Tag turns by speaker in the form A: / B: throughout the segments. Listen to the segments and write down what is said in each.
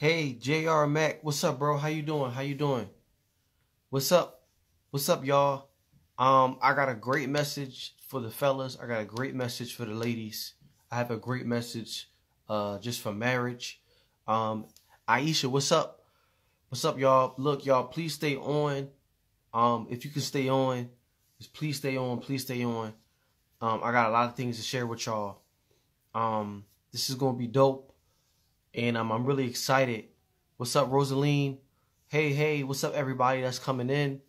A: Hey, JR Mac, what's up, bro? How you doing? How you doing? What's up? What's up, y'all? I got a great message for the fellas. I got a great message for the ladies. I have a great message just for marriage. Aisha, what's up? What's up, y'all? Look, y'all, please stay on. If you can stay on, just please stay on, please stay on. I got a lot of things to share with y'all. This is gonna be dope. And I'm really excited. What's up, Rosaline? Hey, what's up, everybody that's coming in?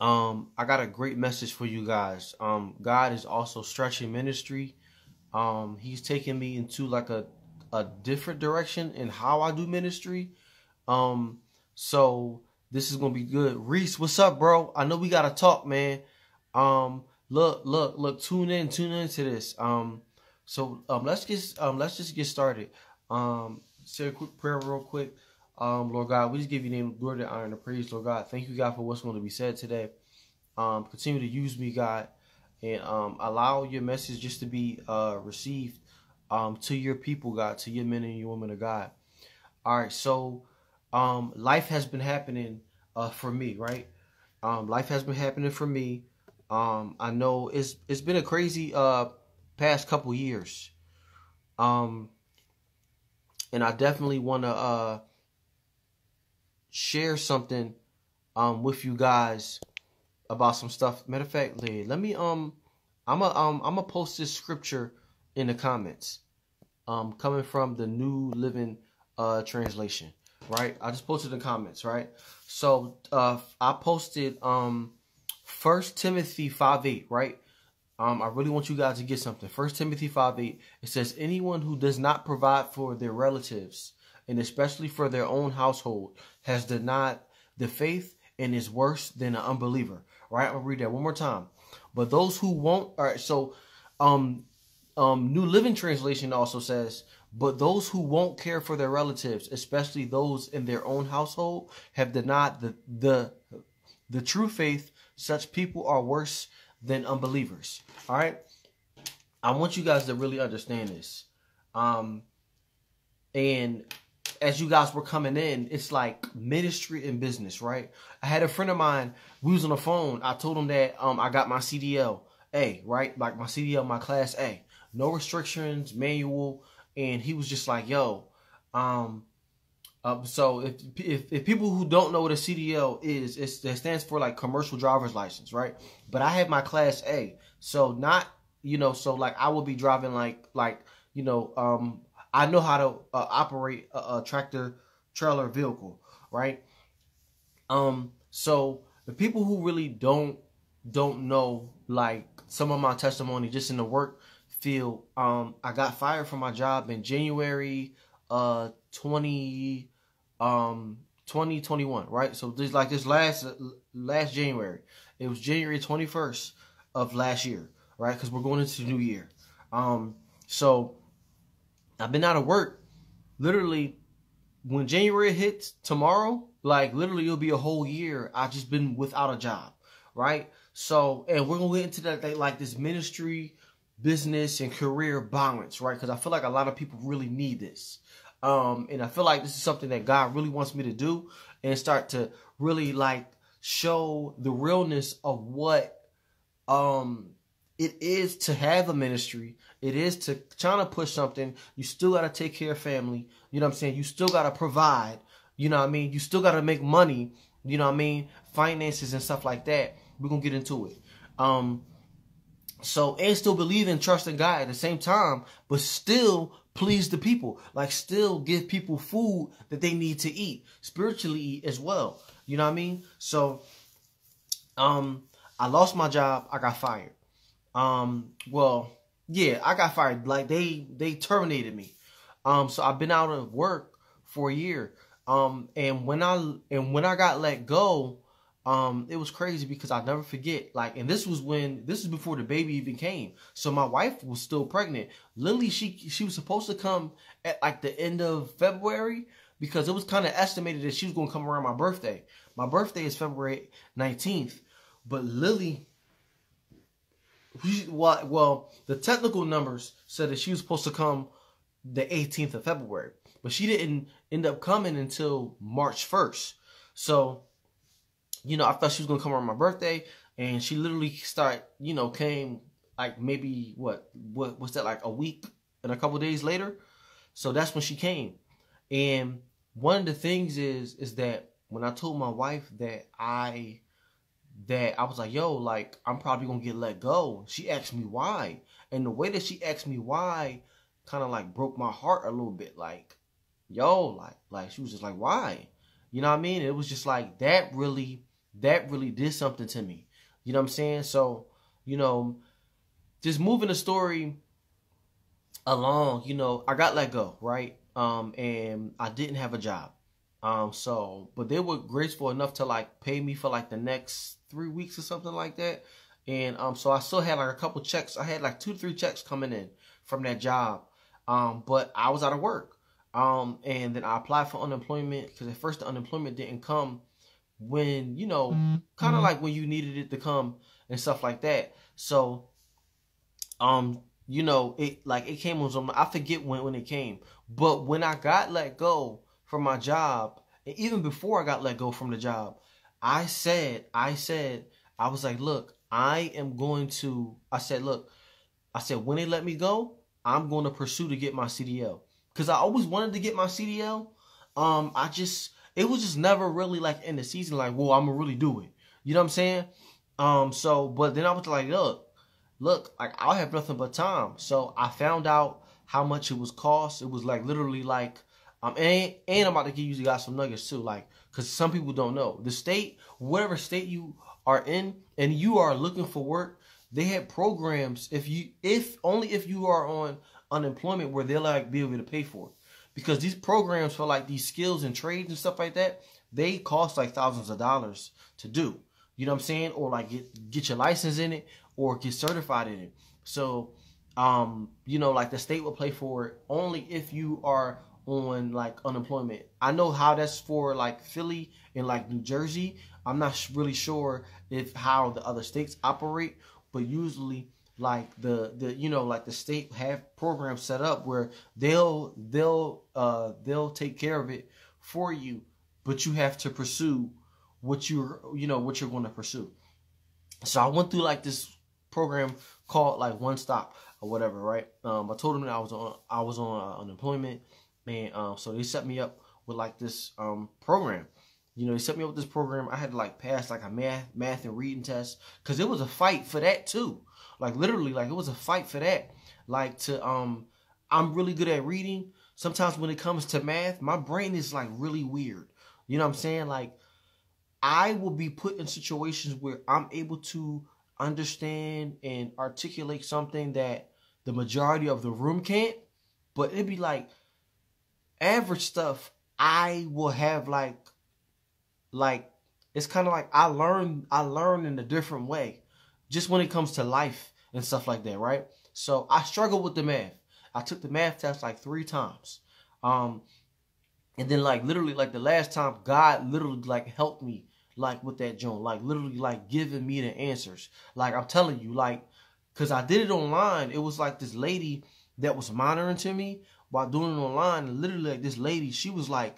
A: I got a great message for you guys. God is also stretching ministry. He's taking me into like a different direction in how I do ministry. So this is gonna be good. Reese, what's up, bro? I know we gotta talk, man. Look, tune in to this. So let's just get started. Say a quick prayer real quick. Lord God, we just give you name, glory, the honor, and the praise, Lord God. Thank you, God, for what's going to be said today. Continue to use me, God, and allow your message just to be received to your people, God, to your men and your women of God. All right, so life has been happening for me, right? Life has been happening for me. I know it's been a crazy past couple years. And I definitely want to share something with you guys about some stuff. Matter of fact, let me I'm gonna post this scripture in the comments. Coming from the New Living Translation, right? I just posted the comments, right? So I posted 1 Timothy 5:8, right? I really want you guys to get something. 1 Timothy 5:8. It says, anyone who does not provide for their relatives, and especially for their own household, has denied the faith and is worse than an unbeliever. Right? I'm going to read that one more time. But those who won't... All right, so New Living Translation also says, but those who won't care for their relatives, especially those in their own household, have denied the true faith. Such people are worse than unbelievers. All right, I want you guys to really understand this. And as you guys were coming in, it's like ministry and business, right? I had a friend of mine. We was on the phone. I told him that I got my CDL A, right? Like my CDL, my Class A, no restrictions, manual, and he was just like, "Yo, so if people who don't know what a CDL is, it stands for like commercial driver's license, right? But I have my Class A, so not, so like I will be driving like I know how to operate a tractor trailer vehicle, right? So the people who really don't know like some of my testimony just in the work field, I got fired from my job in January 2021, right? So this last January. It was January 21st of last year, right? Because we're going into the new year. So I've been out of work. Literally, when January hits tomorrow, like literally it'll be a whole year I've just been without a job, right? So, and we're gonna get into that like this ministry, business, and career balance, right? Because I feel like a lot of people really need this. And I feel like this is something that God really wants me to do and start to really like show the realness of what it is to have a ministry. It is to trying to push something. You still got to take care of family. You know what I'm saying? You still got to provide. You know what I mean? You still got to make money. You know what I mean? Finances and stuff like that. We're going to get into it. So, and still believe and trust in God at the same time, but still please the people. Like still give people food that they need to eat, spiritually eat as well. You know what I mean? So, I lost my job. I got fired. Well, yeah, I got fired. Like they terminated me. So I've been out of work for a year. And when I got let go, it was crazy because I'll never forget. Like, and this is before the baby even came. So my wife was still pregnant. Lily, she was supposed to come at like the end of February because it was kind of estimated that she was going to come around my birthday. My birthday is February 19th, but Lily, well, the technical numbers said that she was supposed to come the 18th of February. but she didn't end up coming until March 1st. So, you know, I thought she was gonna come on my birthday, and she literally came like maybe what's that, like a week and a couple of days later. So that's when she came. And one of the things is that when I told my wife that I was like, yo, like, I'm probably gonna get let go, she asked me why. And the way that she asked me why kind of like broke my heart a little bit. Like, yo, like she was just like, why? You know what I mean? It was just like that really did something to me. You know what I'm saying? So, you know, just moving the story along, you know, I got let go, right? And I didn't have a job. But they were graceful enough to like pay me for like the next 3 weeks or something like that. And so I still had like a couple checks. I had like 2 to 3 checks coming in from that job. But I was out of work. And then I applied for unemployment, because at first the unemployment didn't come when, you know, kind of like when you needed it to come and stuff like that. So, you know, it came on some, I forget when it came, but when I got let go from my job, and even before I got let go from the job, I said, I was like, look, I said, when they let me go, I'm going to pursue to get my CDL. Because I always wanted to get my CDL. It was just never really like in the season, like, well, I'm going to really do it. You know what I'm saying? But then I was like, look, like, I'll have nothing but time. So I found out how much it was cost. It was like literally like, and I'm about to give you guys some nuggets too, like, because some people don't know. The state, whatever state you are in, and you are looking for work, they have programs if only if you are on unemployment, where they'll like be able to pay for it. Because these programs for like these skills and trades and stuff like that, they cost like thousands of dollars to do. You know what I'm saying? Or like get your license in it, or get certified in it. So, you know, like the state will pay for it only if you are on like unemployment. I know how that's for like Philly and like New Jersey. I'm not really sure if how the other states operate, but usually like the you know, like the state have programs set up where they'll take care of it for you, but you have to pursue what you're going to pursue. So I went through like this program called like One Stop or whatever, right? I told them that I was on unemployment, and so they set me up with like this program. You know, they set me up with this program. I had to like pass like a math and reading test, because it was a fight for that too. Like literally, like it was a fight for that. Like I'm really good at reading. Sometimes when it comes to math, my brain is like really weird. You know what I'm saying? Like I will be put in situations where I'm able to understand and articulate something that the majority of the room can't. But it'd be like average stuff. I will have like it's kind of like I learn in a different way, just when it comes to life and stuff like that, right? So I struggle with the math. I took the math test like 3 times. And then like literally like the last time, God literally like helped me like with that joint, like literally like giving me the answers. Like I'm telling you, like, cause I did it online. It was like this lady that was monitoring to me while doing it online. And literally like this lady, she was like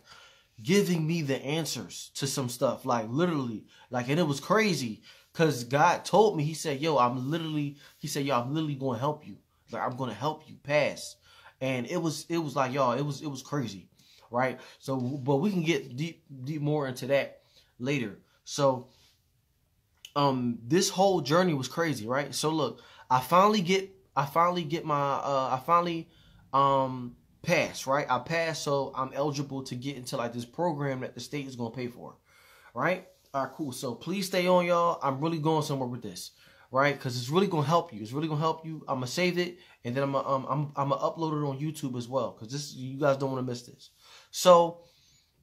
A: giving me the answers to some stuff, like literally, like, and it was crazy, cause God told me, he said, yo, I'm literally going to help you. Like, I'm going to help you pass. And it was like, y'all, it was crazy. Right. So, but we can get deep more into that later. So, this whole journey was crazy. Right. So look, I finally pass, right? I passed, so I'm eligible to get into like this program that the state is gonna pay for, right? All right, cool. So please stay on, y'all. I'm really going somewhere with this, right? Because it's really gonna help you. It's really gonna help you. I'm gonna save it, and then I'm gonna upload it on YouTube as well, because you guys don't want to miss this. So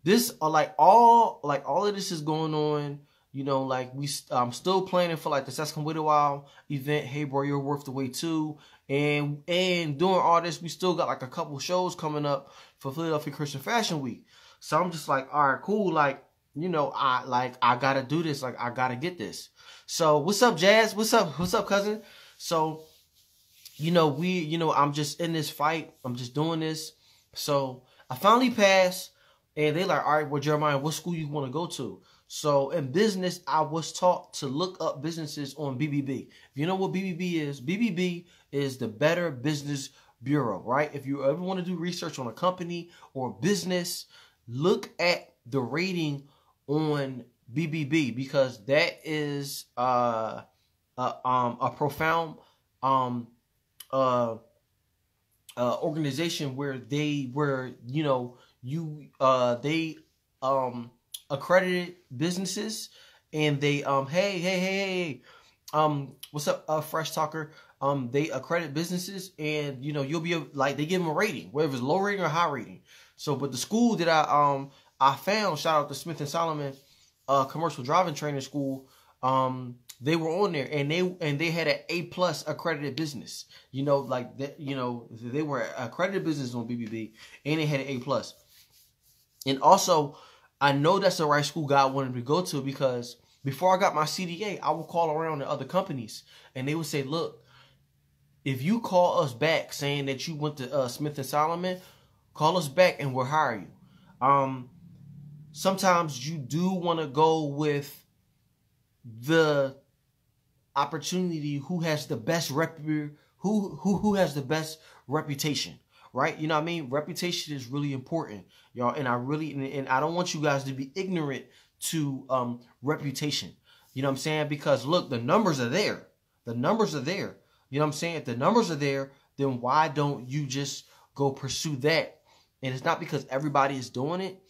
A: this all of this is going on. You know, like I'm still planning for like the Sescom Wait a While event. Hey bro, you're worth the wait too. And doing all this, we still got like a couple shows coming up for Philadelphia Christian Fashion Week. So I'm just like, all right, cool. Like, you know, I gotta do this. Like, I gotta get this. So what's up, Jazz? What's up, cousin? So, you know, I'm just in this fight. I'm just doing this. So I finally passed, and they like, all right, well, Jeremiah, what school you want to go to? So in business, I was taught to look up businesses on BBB. If you know what BBB is the Better Business Bureau, right? If you ever want to do research on a company or business, look at the rating on BBB, because that is a profound organization where they accredited businesses, and they hey, what's up, Fresh Talker? They accredit businesses, and you'll be like, they give them a rating, whether it's low rating or high rating. So, but the school that I found, shout out to Smith and Solomon Commercial Driving Training School, they were on there, and they had an A+ accredited business. Like that, they were accredited business on BBB, and they had an A+. And also, I know that's the right school God wanted me to go to, because before I got my CDA, I would call around to other companies, and they would say, look, if you call us back saying that you went to Smith and Solomon, call us back and we'll hire you. Sometimes you do want to go with the opportunity who has the best who has the best reputation, right? You know what I mean? Reputation is really important, y'all. And I don't want you guys to be ignorant to reputation. You know what I'm saying? Because look, the numbers are there. The numbers are there. You know what I'm saying? If the numbers are there, then why don't you just go pursue that? And it's not because everybody is doing it.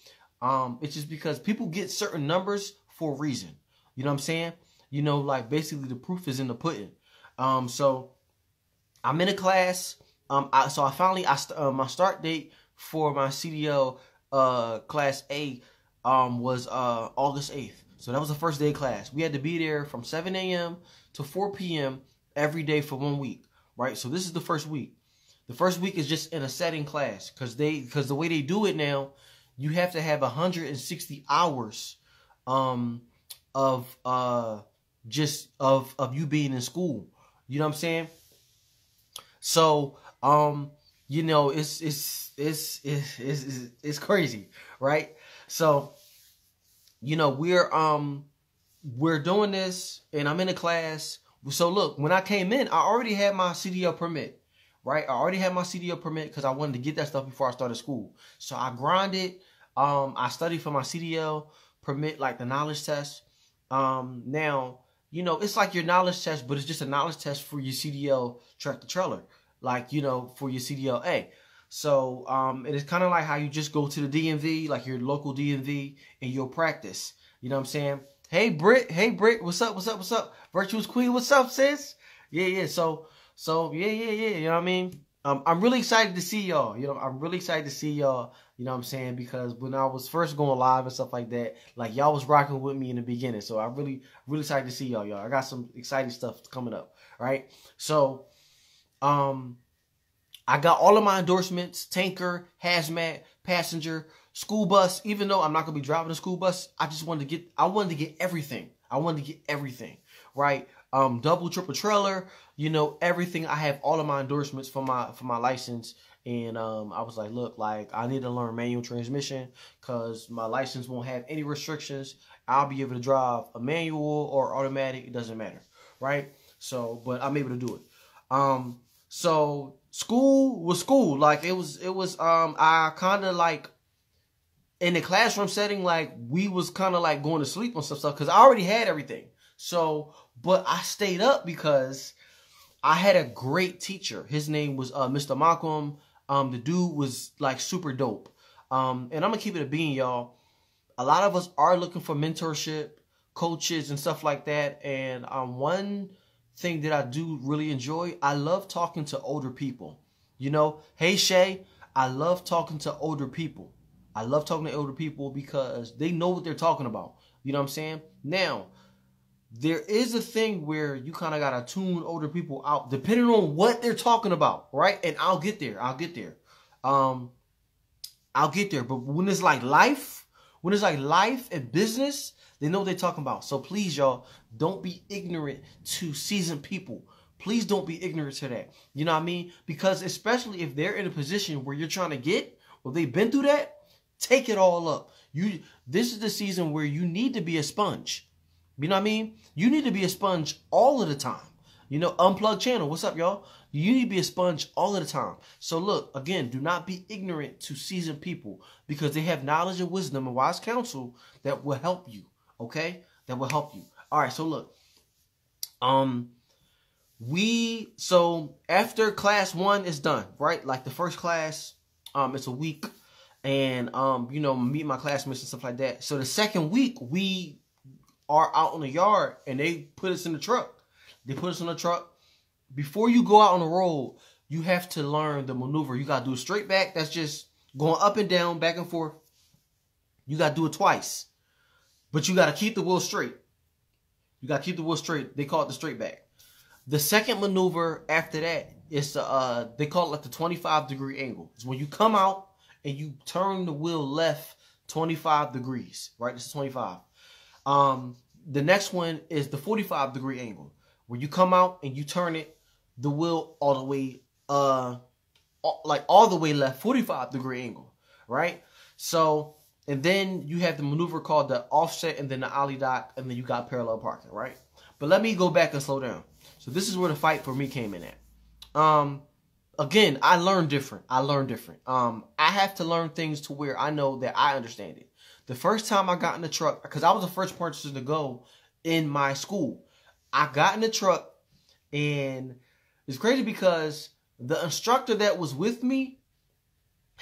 A: It's just because people get certain numbers for a reason. You know what I'm saying? Like basically the proof is in the pudding. So I'm in a class. My start date for my CDL Class A was August 8th. So that was the first day of class. We had to be there from 7 a.m. to 4 p.m. every day for 1 week, right? So this is the first week. The first week is just in a setting class, because the way they do it now, you have to have 160 hours of you being in school. You know what I'm saying? So it's crazy, right? So we're doing this, and I'm in a class. So look, when I came in, I already had my CDL permit, right? I already had my CDL permit because I wanted to get that stuff before I started school. So I grinded. I studied for my CDL permit, like the knowledge test. Now, it's like your knowledge test, but it's just a knowledge test for your CDL tractor trailer, like, for your CDL A. So it is kind of like how you just go to the DMV, like your local DMV, and you'll practice. You know what I'm saying? Hey, Britt, what's up? Virtuous Queen, what's up, sis? Yeah. So, yeah. You know what I mean? I'm really excited to see y'all. I'm really excited to see y'all. You know what I'm saying? Because when I was first going live and stuff like that, like y'all was rocking with me in the beginning. So I'm really excited to see y'all. I got some exciting stuff coming up, right? So, I got all of my endorsements: tanker, hazmat, passenger, school bus. Even though I'm not gonna be driving a school bus, I wanted to get everything. Right? Double, triple trailer, everything. I have all of my endorsements for my license. And I was like, look, like I need to learn manual transmission, because my license won't have any restrictions. I'll be able to drive a manual or automatic. It doesn't matter. Right? So, but I'm able to do it. So school was school. Like it was I kind of like, in the classroom setting, like we was kind of like going to sleep on some stuff because I already had everything. So, but I stayed up because I had a great teacher. His name was Mr. Malcolm. The dude was like super dope. And I'm gonna keep it a bean, y'all. A lot of us are looking for mentorship, coaches, and stuff like that. And one thing that I do really enjoy, I love talking to older people. Hey Shay, I love talking to older people. I love talking to older people because they know what they're talking about. You know what I'm saying? Now, there is a thing where you kind of got to tune older people out depending on what they're talking about, right? And I'll get there. But when it's like life and business, they know what they're talking about. So please, y'all, don't be ignorant to seasoned people. Please don't be ignorant to that. You know what I mean? Because especially if they're in a position where you're trying to get, Well, they've been through that. Take it all up. This is the season where you need to be a sponge. You know what I mean? You need to be a sponge all of the time. You know, Unplugged channel. What's up, y'all? You need to be a sponge all of the time. So look, again, do not be ignorant to seasoned people because they have knowledge and wisdom and wise counsel that will help you. Okay? That will help you. All right, so look. So after class 1 is done, right? Like the first class, it's a week. And, you know, meet my classmates and stuff like that. So the second week, we are out in the yard and they put us in the truck. They put us in the truck. Before you go out on the road, you have to learn the maneuver. You got to do a straight back. That's just going up and down, back and forth. You got to do it twice. But you got to keep the wheel straight. You got to keep the wheel straight. They call it the straight back. The second maneuver after that is, they call it like the 25-degree angle. It's when you come out and you turn the wheel left 25 degrees, right? This is 25. The next one is the 45-degree angle, where you come out and you turn it, the wheel all the way, like all the way left, 45-degree angle, right? So, and then you have the maneuver called the offset and then the ollie dock, and then you got parallel parking, right? But let me go back and slow down. So this is where the fight for me came in at. Again, I learn different. I have to learn things to where I know that I understand it. The first time I got in the truck, because I was the first person to go in my school, I got in the truck, and it's crazy because the instructor that was with me,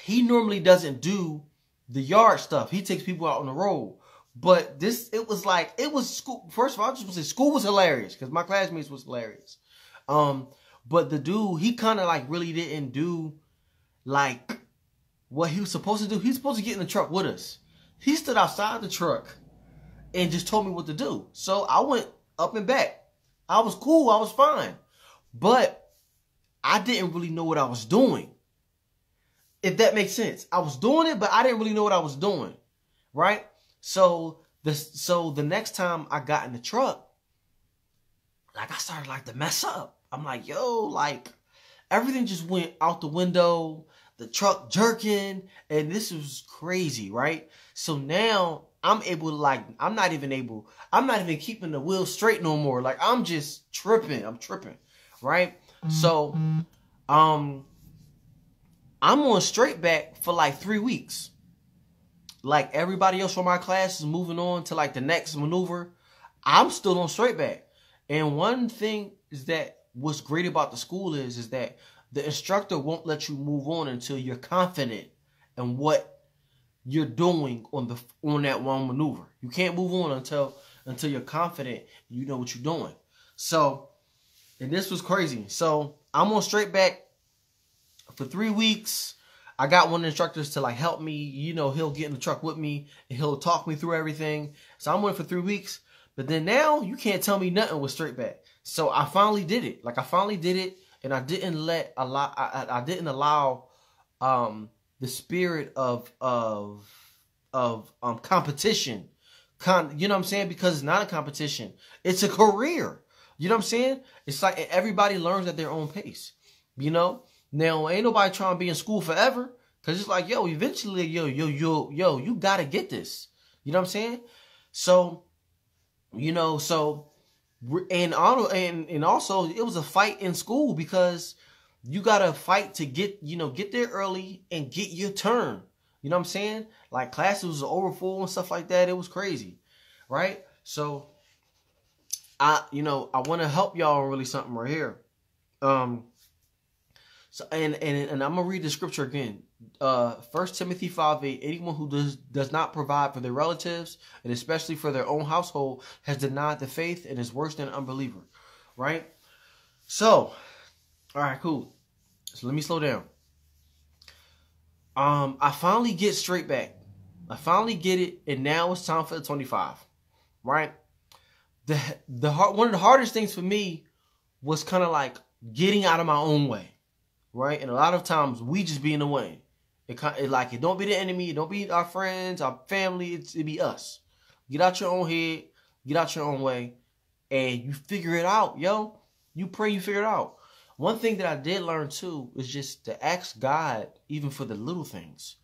A: he normally doesn't do the yard stuff. He takes people out on the road. But it was school. First of all, I just want to say school was hilarious because my classmates was hilarious. But the dude, he kind of like really didn't do like what he was supposed to do. He's supposed to get in the truck with us. He stood outside the truck and just told me what to do. So I went up and back. I was cool. I was fine. But I didn't really know what I was doing. If that makes sense. I was doing it, but I didn't really know what I was doing. Right? So the next time I got in the truck, like I started like to mess up. I'm like, yo, like everything just went out the window, the truck jerking, and this was crazy, right? So now I'm able to like, I'm not even keeping the wheel straight no more. Like I'm just tripping. I'm tripping, right? So, I'm on straight back for like 3 weeks. Like everybody else from my class is moving on to like the next maneuver. I'm still on straight back. And one thing is that what's great about the school is that the instructor won't let you move on until you're confident in what you're doing on that one maneuver. You can't move on until you're confident you know what you're doing. So, and this was crazy. So I'm on straight back for 3 weeks. I got one of the instructors to like help me. You know, he'll get in the truck with me and he'll talk me through everything. So I'm on for 3 weeks. But then now you can't tell me nothing with straight back. So I finally did it. Like I finally did it, and I didn't allow the spirit of competition. You know what I'm saying? Because it's not a competition. It's a career. You know what I'm saying? It's like everybody learns at their own pace. You know? Now ain't nobody trying to be in school forever. Cause it's like, yo, eventually, you gotta get this. You know what I'm saying? So, you know, and also it was a fight in school because you gotta fight to get there early and get your turn. You know what I'm saying? Like classes was overfull and stuff like that. It was crazy, right? So I want to help y'all on really something right here. So and I'm gonna read the scripture again. 1 Timothy 5:8. Anyone who does not provide for their relatives and especially for their own household has denied the faith and is worse than an unbeliever. Right? So, all right, cool. So let me slow down. I finally get straight back. I finally get it, and now it's time for the 25. Right? One of the hardest things for me was kind of like getting out of my own way. Right? And a lot of times we just be in the way. It don't be the enemy. It don't be our friends, our family. It be us. Get out your own head. Get out your own way. And you figure it out, yo. You pray you figure it out. One thing that I did learn too is just to ask God even for the little things.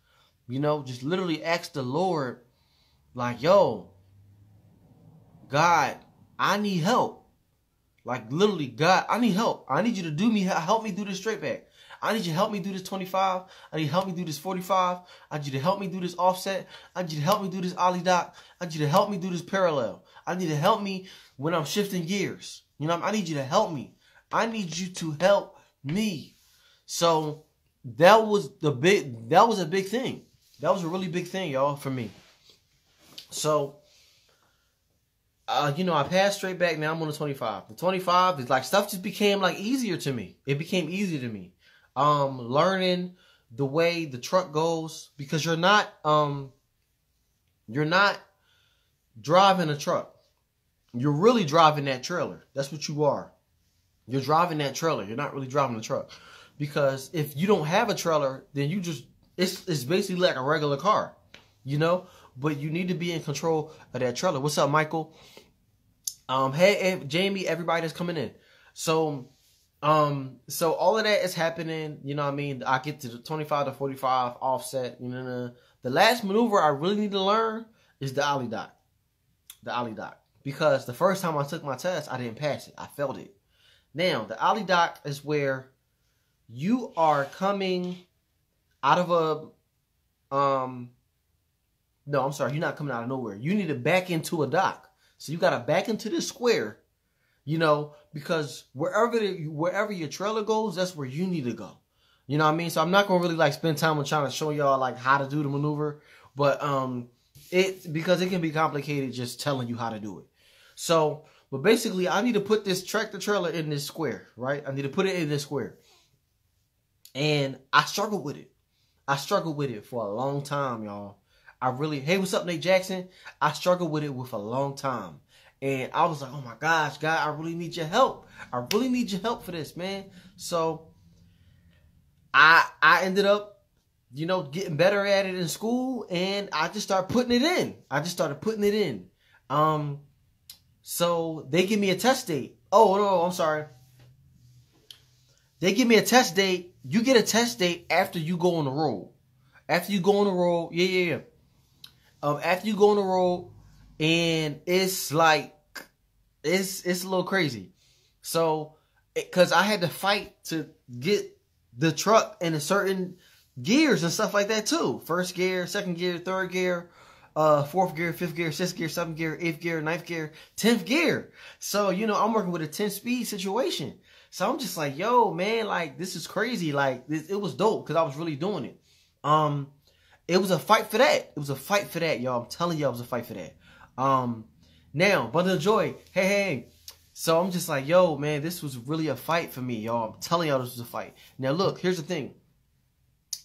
A: You know, just literally ask the Lord, like, yo, God, I need help. Like, literally, God, I need help. I need you to help me do this straight back. I need you to help me do this 25. I need you to help me do this 45. I need you to help me do this offset. I need you to help me do this ollie dock. I need you to help me do this parallel. I need you to help me when I'm shifting gears. You know, I need you to help me. I need you to help me. So that was a big thing. That was a really big thing, y'all, for me. So, you know, I passed straight back. Now I'm on the 25. The 25 is like, stuff just became like easier to me. It became easier to me. Learning the way the truck goes, because you're not driving a truck. You're really driving that trailer. That's what you are. You're driving that trailer. You're not really driving the truck. Because if you don't have a trailer, then you just, it's basically like a regular car, you know? But you need to be in control of that trailer. What's up, Michael? Hey, Jamie, everybody that's coming in. So all of that is happening, you know what I mean? I get to the 25 to 45 offset. You know, the last maneuver I really need to learn is the ollie dock. The ollie dock. Because the first time I took my test, I didn't pass it. I failed it. Now, the ollie dock is where you are coming out of a, no, I'm sorry, you're not coming out of nowhere. You need to back into a dock. So you got to back into this square, you know, because wherever your trailer goes, that's where you need to go. You know what I mean? So I'm not going to really like spend time on trying to show y'all like how to do the maneuver, but because it can be complicated just telling you how to do it. So, but basically I need to put this tractor trailer in this square, right? I need to put it in this square. And I struggled with it. I struggled with it for a long time, y'all. Hey, what's up, Nate Jackson? I struggled with it with a long time. And I was like, oh my gosh, God, I really need your help. I really need your help for this, man. So I ended up, you know, getting better at it in school, and I just started putting it in. So they give me a test date. Oh, no, I'm sorry. They give me a test date. You get a test date after you go on the road. After you go on the road, yeah. After you go on the road, and it's like, it's a little crazy. So, because I had to fight to get the truck in a certain gears and stuff like that too. First gear, second gear, third gear, fourth gear, fifth gear, sixth gear, seventh gear, eighth gear, ninth gear, 10th gear. So, you know, I'm working with a 10-speed situation. So I'm just like, yo, man, like, this is crazy. Like, it was dope because I was really doing it. It was a fight for that. It was a fight for that, y'all. I'm telling y'all, it was a fight for that. Now, Bundle of Joy, hey. So I'm just like, yo, man, this was really a fight for me, y'all. I'm telling y'all this was a fight. Now, look, here's the thing.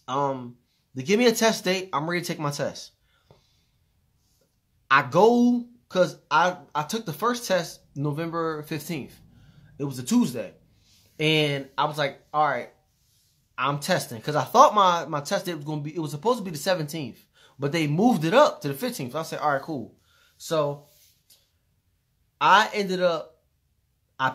A: They give me a test date. I'm ready to take my test. I go, because I took the first test November 15th. It was a Tuesday. And I was like, all right, I'm testing. Because I thought my test date was going to be, it was supposed to be the 17th. But they moved it up to the 15th. So I said, all right, cool. So I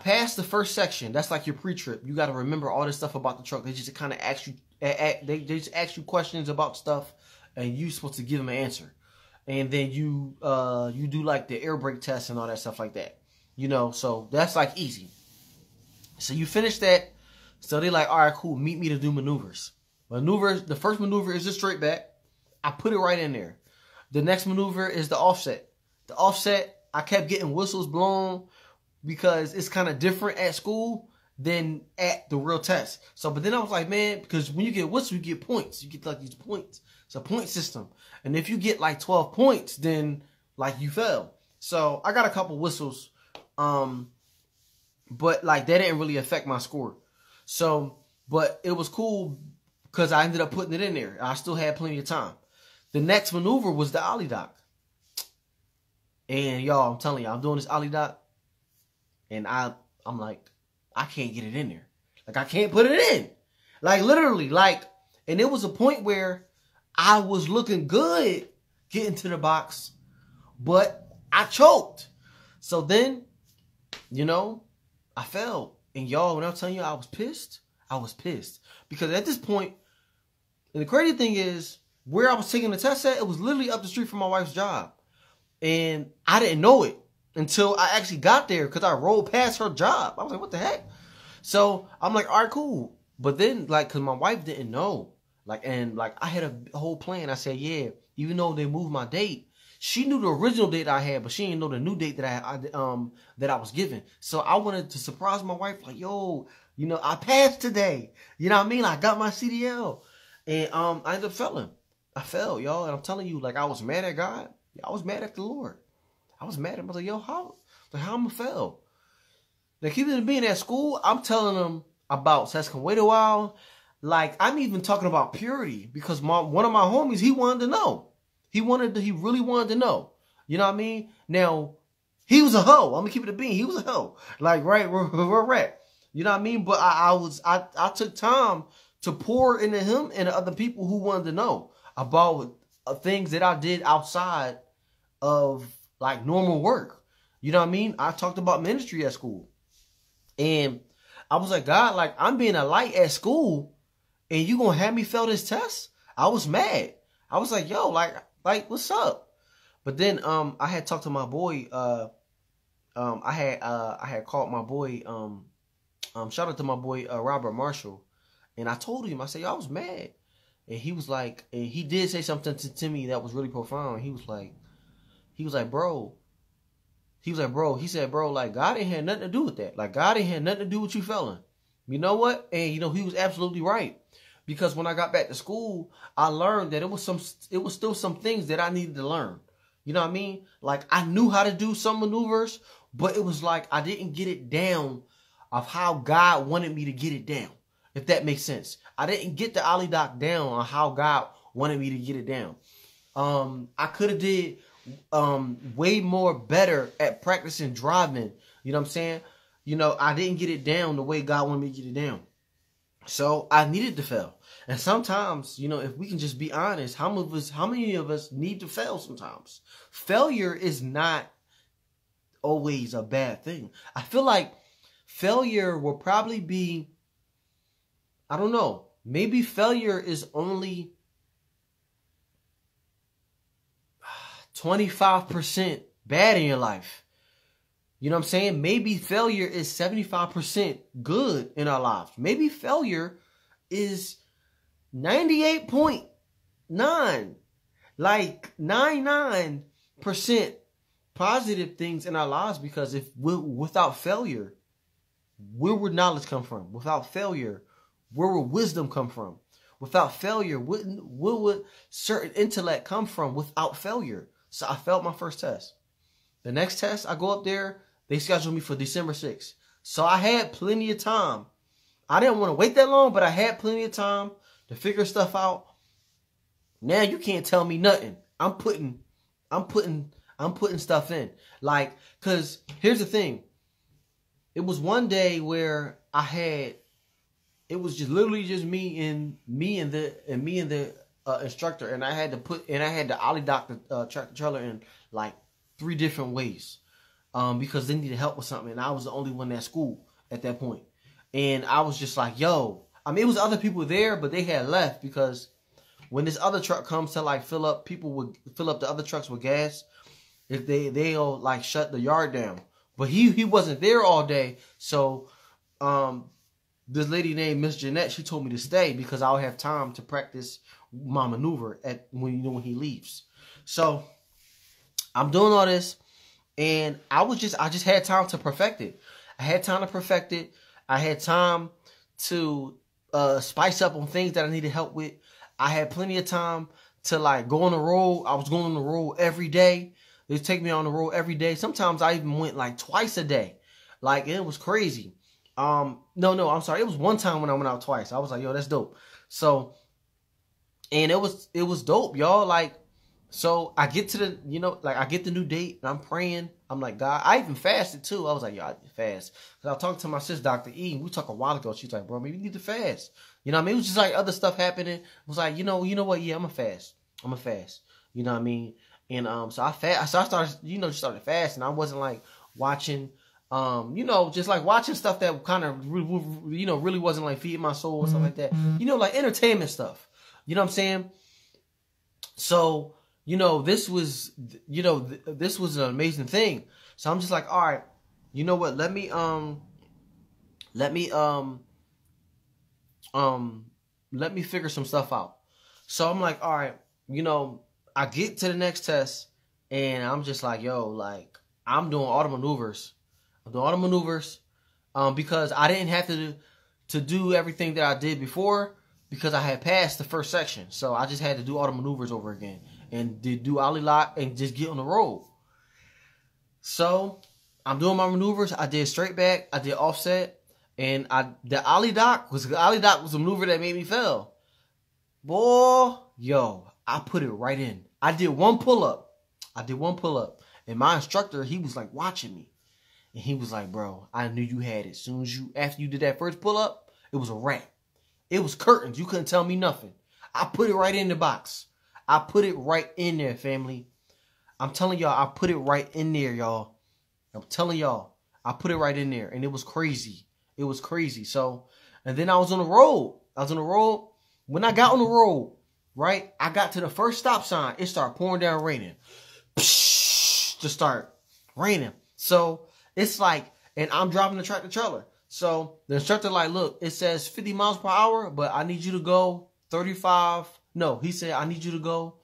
A: passed the first section. That's like your pre-trip. You got to remember all this stuff about the truck. They just kind of ask you, they just ask you questions about stuff, and you're supposed to give them an answer. And then you do like the air brake test and all that stuff like that. You know, so that's like easy. So you finish that. So they're like, all right, cool. Meet me to do maneuvers. The first maneuver is the straight back. I put it right in there. The next maneuver is the offset. The offset, I kept getting whistles blown because it's kind of different at school than at the real test. So, but then I was like, man, because when you get whistles, you get points. You get like these points. It's a point system. And if you get like 12 points, then like you fail. So I got a couple whistles. But like that didn't really affect my score. So, but it was cool because I ended up putting it in there. I still had plenty of time. The next maneuver was the ollie dock. And y'all, I'm telling y'all, I'm doing this ollie dock. And I'm like, I can't get it in there. Like, I can't put it in. Like, literally, like, and it was a point where I was looking good getting to the box, but I choked. So then, you know, I fell. And y'all, when I'm telling you I was pissed, I was pissed. Because at this point, and the crazy thing is, where I was taking the test at, it was literally up the street from my wife's job. And I didn't know it until I actually got there because I rolled past her job. I was like, what the heck? So I'm like, all right, cool. But then, like, because my wife didn't know. Like, and like, I had a whole plan. I said, yeah, even though they moved my date, she knew the original date I had, but she didn't know the new date that I was given. So I wanted to surprise my wife, like, yo, you know, I passed today. You know what I mean? I got my CDL. And I ended up failing. I failed, y'all. And I'm telling you, like, I was mad at God. I was mad at the Lord. I was mad at him. I was like, yo, how am I going to fail? Like, even being at school, I'm telling them about sex can wait a while. Like, I'm even talking about purity because one of my homies, he wanted to know. He really wanted to know. You know what I mean? Now, he was a hoe. I'm going to keep it a bean. He was a hoe. Like, right, we're at. You know what I mean? But I took time to pour into him and other people who wanted to know about things that I did outside of, like, normal work. You know what I mean? I talked about ministry at school. And I was like, God, like, I'm being a light at school and you gonna have me fail this test? I was mad. I was like, yo, like, what's up? But then I had talked to my boy. I had called my boy. Shout out to my boy Robert Marshall, and I told him, I said, yo, I was mad, and he was like, and he did say something to me that was really profound. He was like, bro. He said, bro, like, God ain't had nothing to do with that. Like, God ain't had nothing to do with you failing. You know what? And you know, he was absolutely right. Because when I got back to school, I learned that it was still some things that I needed to learn. You know what I mean? Like, I knew how to do some maneuvers, but it was like I didn't get it down of how God wanted me to get it down. If that makes sense. I didn't get the Ollie Doc down on how God wanted me to get it down. I could have did way more better at practicing driving. You know what I'm saying? You know, I didn't get it down the way God wanted me to get it down. So I needed to fail. And sometimes, you know, if we can just be honest, how many of us need to fail sometimes? Failure is not always a bad thing. I feel like failure will probably be, I don't know, maybe failure is only 25% bad in your life. You know what I'm saying? Maybe failure is 75% good in our lives. Maybe failure is 98.9, like 99% positive things in our lives, because if without failure, where would knowledge come from? Without failure, where would wisdom come from? Without failure, where would certain intellect come from without failure? So I failed my first test. The next test, I go up there, they scheduled me for December 6th. So I had plenty of time. I didn't want to wait that long, but I had plenty of time to figure stuff out. Now you can't tell me nothing. I'm putting stuff in. Like, cause here's the thing. It was one day where it was just literally just me and the instructor, and I had to Ollie Doc the tractor trailer in like 3 different ways. Because they needed help with something, and I was the only one at school at that point. And I was just like, yo, I mean, it was other people there, but they had left because when this other truck comes to like fill up, people would fill up the other trucks with gas. If they'll like shut the yard down. But he wasn't there all day. So this lady named Miss Jeanette, she told me to stay because I'll have time to practice my maneuver when he leaves. So I'm doing all this. And I just had time to perfect it. I had time to perfect it. I had time to spice up on things that I needed help with. I had plenty of time to like go on the road. I was going on the road every day. They take me on the road every day. Sometimes I even went like twice a day. Like, it was crazy. No, I'm sorry. It was one time when I went out twice. I was like, yo, that's dope. So, and it was dope, y'all. Like, so I get to the, you know, like I get the new date and I'm praying. I'm like, God, I even fasted too. I was like, yo, I fast. Cause I was talking to my sis, Dr. E, and we talked a while ago. She's like, bro, maybe you need to fast. You know what I mean? It was just like other stuff happening. I was like, you know what? Yeah, I'm gonna fast. You know what I mean? And so I started, just started fasting. I wasn't like watching, just like watching stuff that kind of, really wasn't like feeding my soul and stuff like that. You know, like entertainment stuff. You know what I'm saying? So, this was, this was an amazing thing. So I'm just like, all right, you know what? Let me figure some stuff out. So I'm like, all right, I get to the next test and I'm just like, yo, like I'm doing all the maneuvers. I'm doing all the maneuvers because I didn't have to do everything that I did before because I had passed the first section. So I just had to do all the maneuvers over again and do ollie lock and just get on the road. So I'm doing my maneuvers. I did straight back. I did offset. And the ollie lock was a maneuver that made me fail. Boy, yo, I put it right in. I did one pull up. And my instructor, he was like watching me. And he was like, bro, I knew you had it. After you did that first pull up, it was a wrap. It was curtains. You couldn't tell me nothing. I put it right in the box. I put it right in there, family. I'm telling y'all, I put it right in there, y'all. I'm telling y'all, I put it right in there. And it was crazy. It was crazy. So, and then I was on the road. When I got on the road, right, I got to the first stop sign. It started pouring down raining. Just start raining. So, it's like, and I'm driving the tractor trailer. So, the instructor like, look, it says 50 miles per hour, but I need you to go 35. No, he said, I need you to go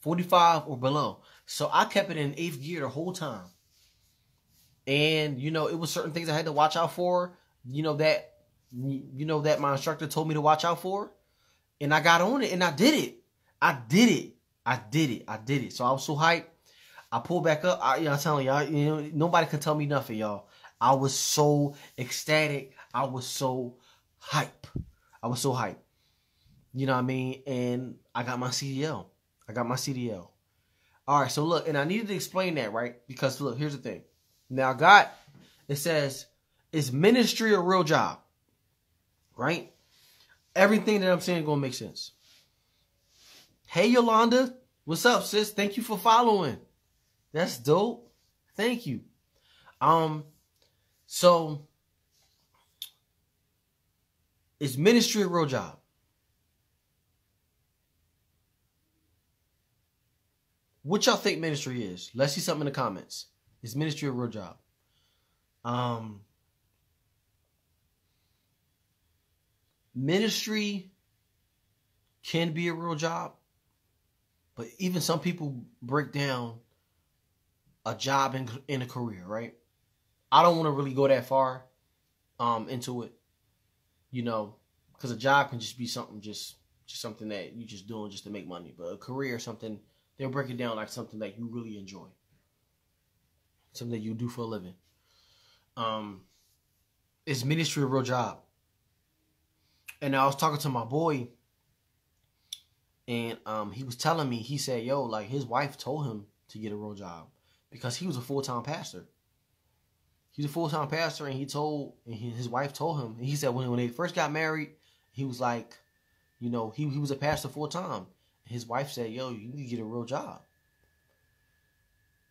A: 45 or below. So, I kept it in 8th gear the whole time. And, it was certain things I had to watch out for, that my instructor told me to watch out for. And I got on it and I did it. I did it. So I was so hyped. I pulled back up. I'm telling y'all, nobody can tell me nothing, y'all. I was so ecstatic. I was so hype. You know what I mean? And I got my CDL. All right, so look, and I needed to explain that, right? Because look, here's the thing. Now, God, it says, is ministry a real job? Right? Everything that I'm saying is going to make sense. Hey, Yolanda. What's up, sis? Thank you for following. That's dope. Thank you. So, is ministry a real job? What y'all think ministry is? Let's see something in the comments. Is ministry a real job? Ministry can be a real job, but even some people break down a job in a career, right? I don't want to really go that far into it, because a job can just be something, just something that you just doing just to make money. But a career, something, they'll break it down like something that you really enjoy. Something that you do for a living. Is ministry a real job? And I was talking to my boy, and he was telling me, he said, yo, like his wife told him to get a real job because he was a full-time pastor. He's a full-time pastor, and his wife told him, and he said when they first got married, he was like, he was a pastor full-time. His wife said, yo, you need to get a real job.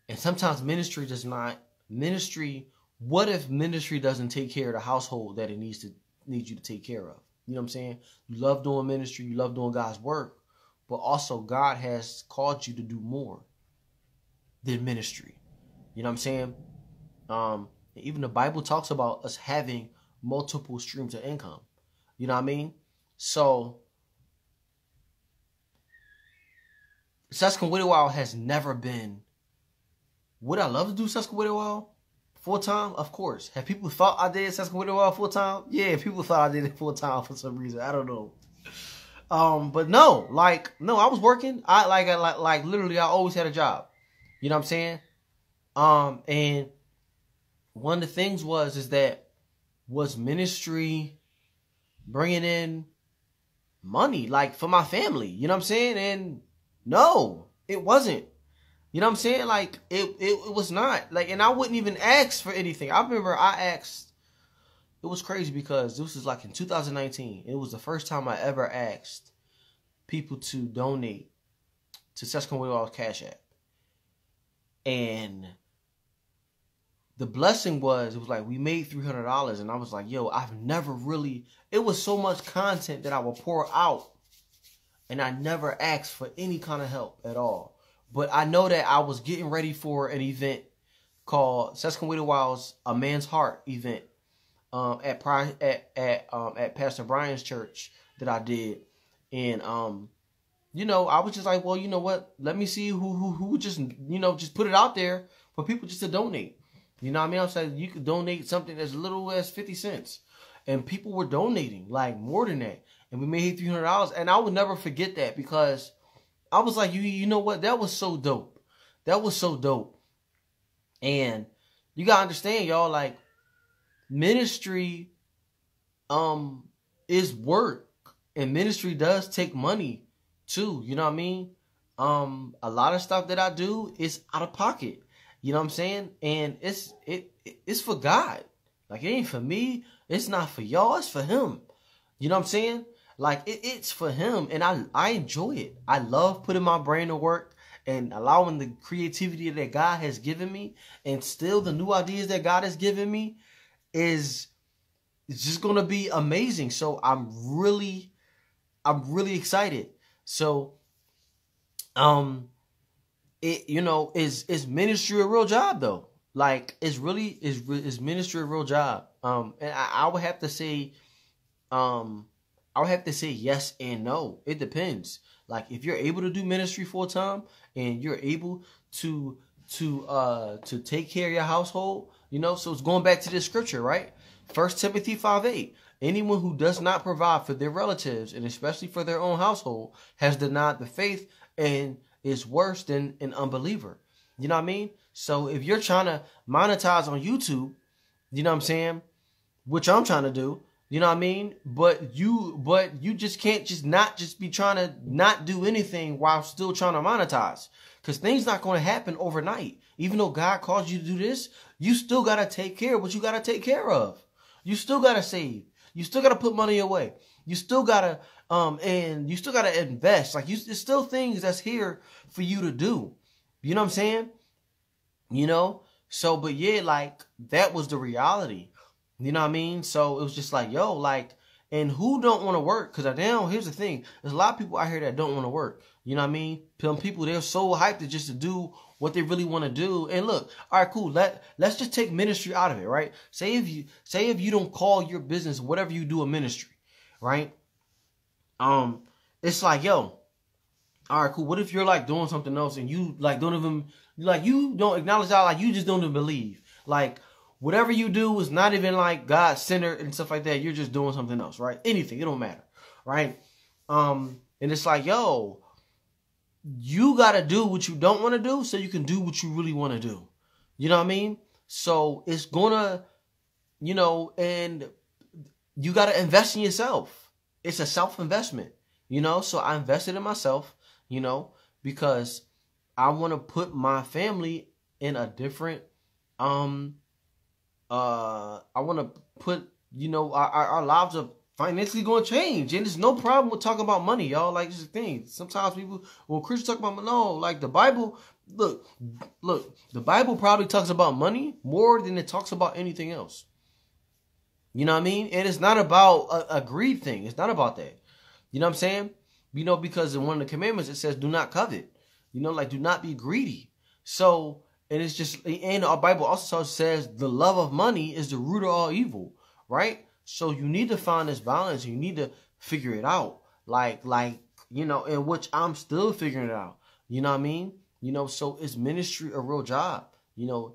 A: And sometimes ministry does not. What if ministry doesn't take care of the household that it needs you to take care of? You know what I'm saying? You love doing ministry. You love doing God's work. But also God has called you to do more than ministry. You know what I'm saying? Even the Bible talks about us having multiple streams of income. You know what I mean? So, Sesquippedwell has never been. Would I love to do Sesquippedwell full time? Of course. Have people thought I did Sesquippedwell full time? Yeah, people thought I did it full time for some reason. I don't know. But no, I was working. I literally, I always had a job. You know what I'm saying? And one of the things was ministry bringing in money, like for my family. You know what I'm saying? And no, it wasn't. You know what I'm saying? Like, it was not. Like, and I wouldn't even ask for anything. I remember I asked. It was crazy because this was like in 2019. It was the first time I ever asked people to donate to Sesquippedwell's Cash App. And the blessing was, it was like we made $300. And I was like, yo, I've never really, it was so much content that I would pour out and I never asked for any kind of help at all. But I know that I was getting ready for an event called Seskin Wade Wild's A Man's Heart event at Pastor Brian's church that I did, and I was just like, well, you know what? Let me see who just just put it out there for people just to donate. You know what I mean? I'm saying you could donate something as little as 50 cents. And people were donating like more than that. And we made $300. And I would never forget that because I was like, you know what? That was so dope. That was so dope. And you got to understand, y'all, like ministry is work. And ministry does take money too. You know what I mean? A lot of stuff that I do is out of pocket. You know what I'm saying? And it's for God. Like, it ain't for me. It's not for y'all. It's for him. You know what I'm saying? Like, it's for him. And I enjoy it. I love putting my brain to work and allowing the creativity that God has given me and still the new ideas that God has given me it's just going to be amazing. So I'm really excited. So, is ministry a real job though? Like, is ministry a real job? And I would have to say, yes and no. It depends. Like, if you're able to do ministry full time and you're able to take care of your household, so it's going back to this scripture, right? 1 Timothy 5:8. Anyone who does not provide for their relatives and especially for their own household has denied the faith and is worse than an unbeliever. You know what I mean? So if you're trying to monetize on YouTube, you know what I'm saying? Which I'm trying to do, you know what I mean? But you just can't just be trying to not do anything while still trying to monetize. Because things not going to happen overnight. Even though God calls you to do this, you still got to take care of what you got to take care of. You still got to save. You still got to put money away. You still got to, and you still got to invest. Like, there's still things that's here for you to do. You know what I'm saying? So, but yeah, like, that was the reality. You know what I mean? So it was just like, yo, like, and who don't want to work? Because now, here's the thing. There's a lot of people out here that don't want to work. You know what I mean? Some people, they're so hyped to just to do what they really want to do. And look, all right, cool. Let's just take ministry out of it, right? Say if you don't call your business, whatever you do, a ministry, right? It's like, yo, all right, cool. What if you're like doing something else and you like don't even, like, you don't acknowledge that, like, you just don't even believe. Like, whatever you do is not even like God-centered and stuff like that. You're just doing something else, right? Anything, it don't matter, right? And it's like, yo, you got to do what you don't want to do so you can do what you really want to do. You know what I mean? So it's going to, and you got to invest in yourself. It's a self-investment, so I invested in myself, because I want to put my family in a different, I want to put, our lives are financially going to change. And there's no problem with talking about money, y'all. Like, it's the thing. Sometimes people, when Christians talk about money, no, like the Bible, look, the Bible probably talks about money more than it talks about anything else. You know what I mean? And it's not about a greed thing. It's not about that. You know what I'm saying? Because in one of the commandments, it says, do not covet. Like, do not be greedy. So, and it's just, and our Bible also says the love of money is the root of all evil, right? So you need to find this balance. You need to figure it out. Like, in which I'm still figuring it out. You know what I mean? So is ministry a real job?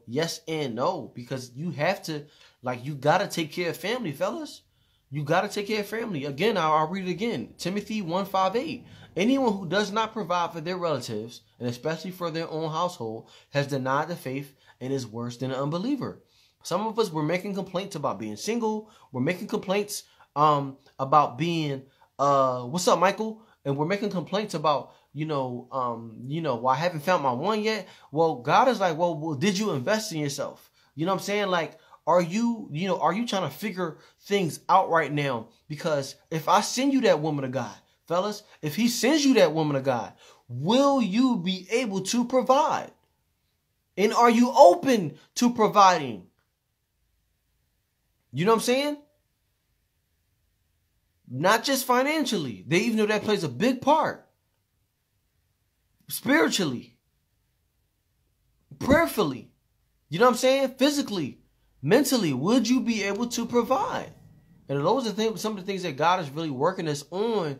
A: Yes and no, because you have to, like, you got to take care of family, fellas. You got to take care of family. Again, I'll read it again. Timothy 1:5-8. Anyone who does not provide for their relatives, and especially for their own household, has denied the faith and is worse than an unbeliever. Some of us, we're making complaints about being single. We're making complaints about being, what's up, Michael? And we're making complaints about, well, I haven't found my one yet. Well, God is like, well, did you invest in yourself? You know what I'm saying? Like, are you trying to figure things out right now? Because if I send you that woman of God, fellas, if he sends you that woman of God, will you be able to provide? And are you open to providing? You know what I'm saying? Not just financially. They even know that plays a big part. Spiritually. Prayerfully. You know what I'm saying? Physically. Mentally. Would you be able to provide? And those are some of the things that God is really working us on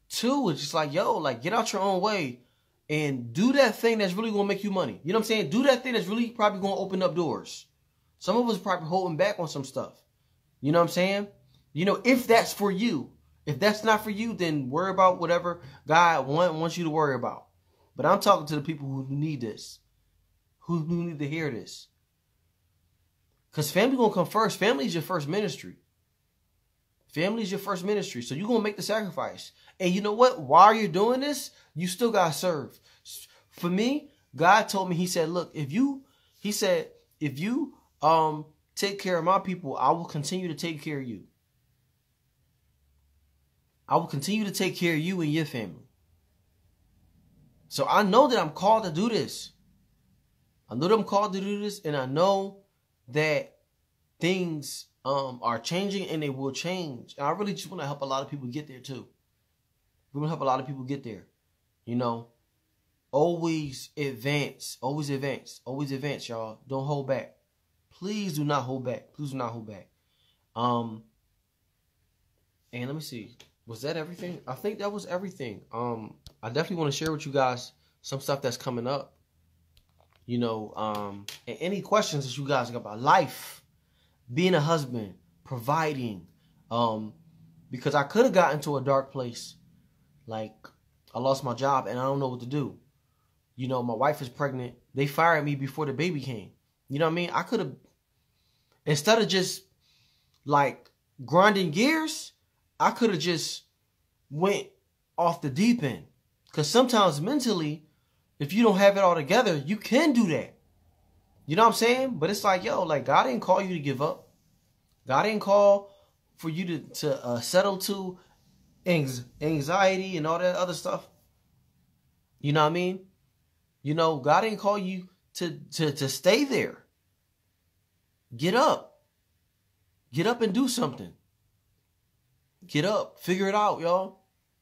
A: too. It's just like, yo, like get out your own way and do that thing that's really going to make you money. You know what I'm saying? Do that thing that's really probably going to open up doors. Some of us probably holding back on some stuff. You know what I'm saying? You know, if that's for you. If that's not for you, then worry about whatever God wants you to worry about. But I'm talking to the people who need this. Who need to hear this. Because family going to come first. Family is your first ministry. Family is your first ministry. So you're going to make the sacrifice. And you know what? While you're doing this, you still got to serve. For me, God told me, he said, look, if you take care of my people, I will continue to take care of you. I will continue to take care of you and your family. So I know that I'm called to do this. I know that I'm called to do this, and I know that things are changing and they will change. And I really just want to help a lot of people get there too. We want to help a lot of people get there. You know, always advance, always advance, always advance, y'all. Don't hold back. Please do not hold back. Please do not hold back. And let me see. Was that everything? I think that was everything. I definitely want to share with you guys some stuff that's coming up. You know, and any questions that you guys got about life, being a husband, providing, because I could have gotten to a dark place. Like, I lost my job and I don't know what to do. You know, my wife is pregnant. They fired me before the baby came. You know what I mean? I could have, instead of just like grinding gears, I could have just went off the deep end. Because sometimes mentally, if you don't have it all together, you can do that. You know what I'm saying? But it's like, yo, like God didn't call you to give up. God didn't call for you to settle to anxiety and all that other stuff. You know what I mean? You know, God didn't call you to stay there. Get up. Get up and do something. Get up. Figure it out, y'all.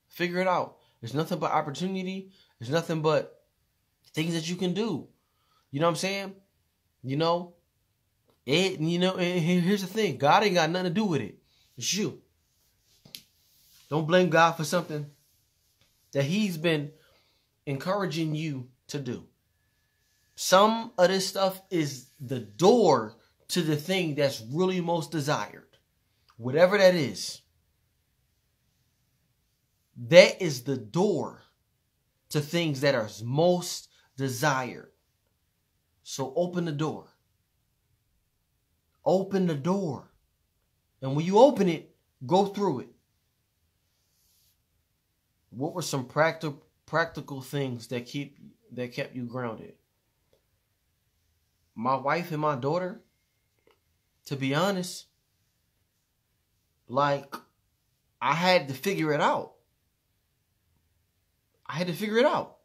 A: Figure it out. There's nothing but opportunity. There's nothing but things that you can do. You know what I'm saying? You know, and here's the thing. God ain't got nothing to do with it. It's you. Don't blame God for something that he's been encouraging you to do. Some of this stuff is the door to the thing that's really most desired. Whatever that is. That is the door to things that are most desired. So open the door. Open the door. And when you open it, go through it. What were some practical things that kept you grounded? My wife and my daughter, to be honest, like, I had to figure it out. I had to figure it out.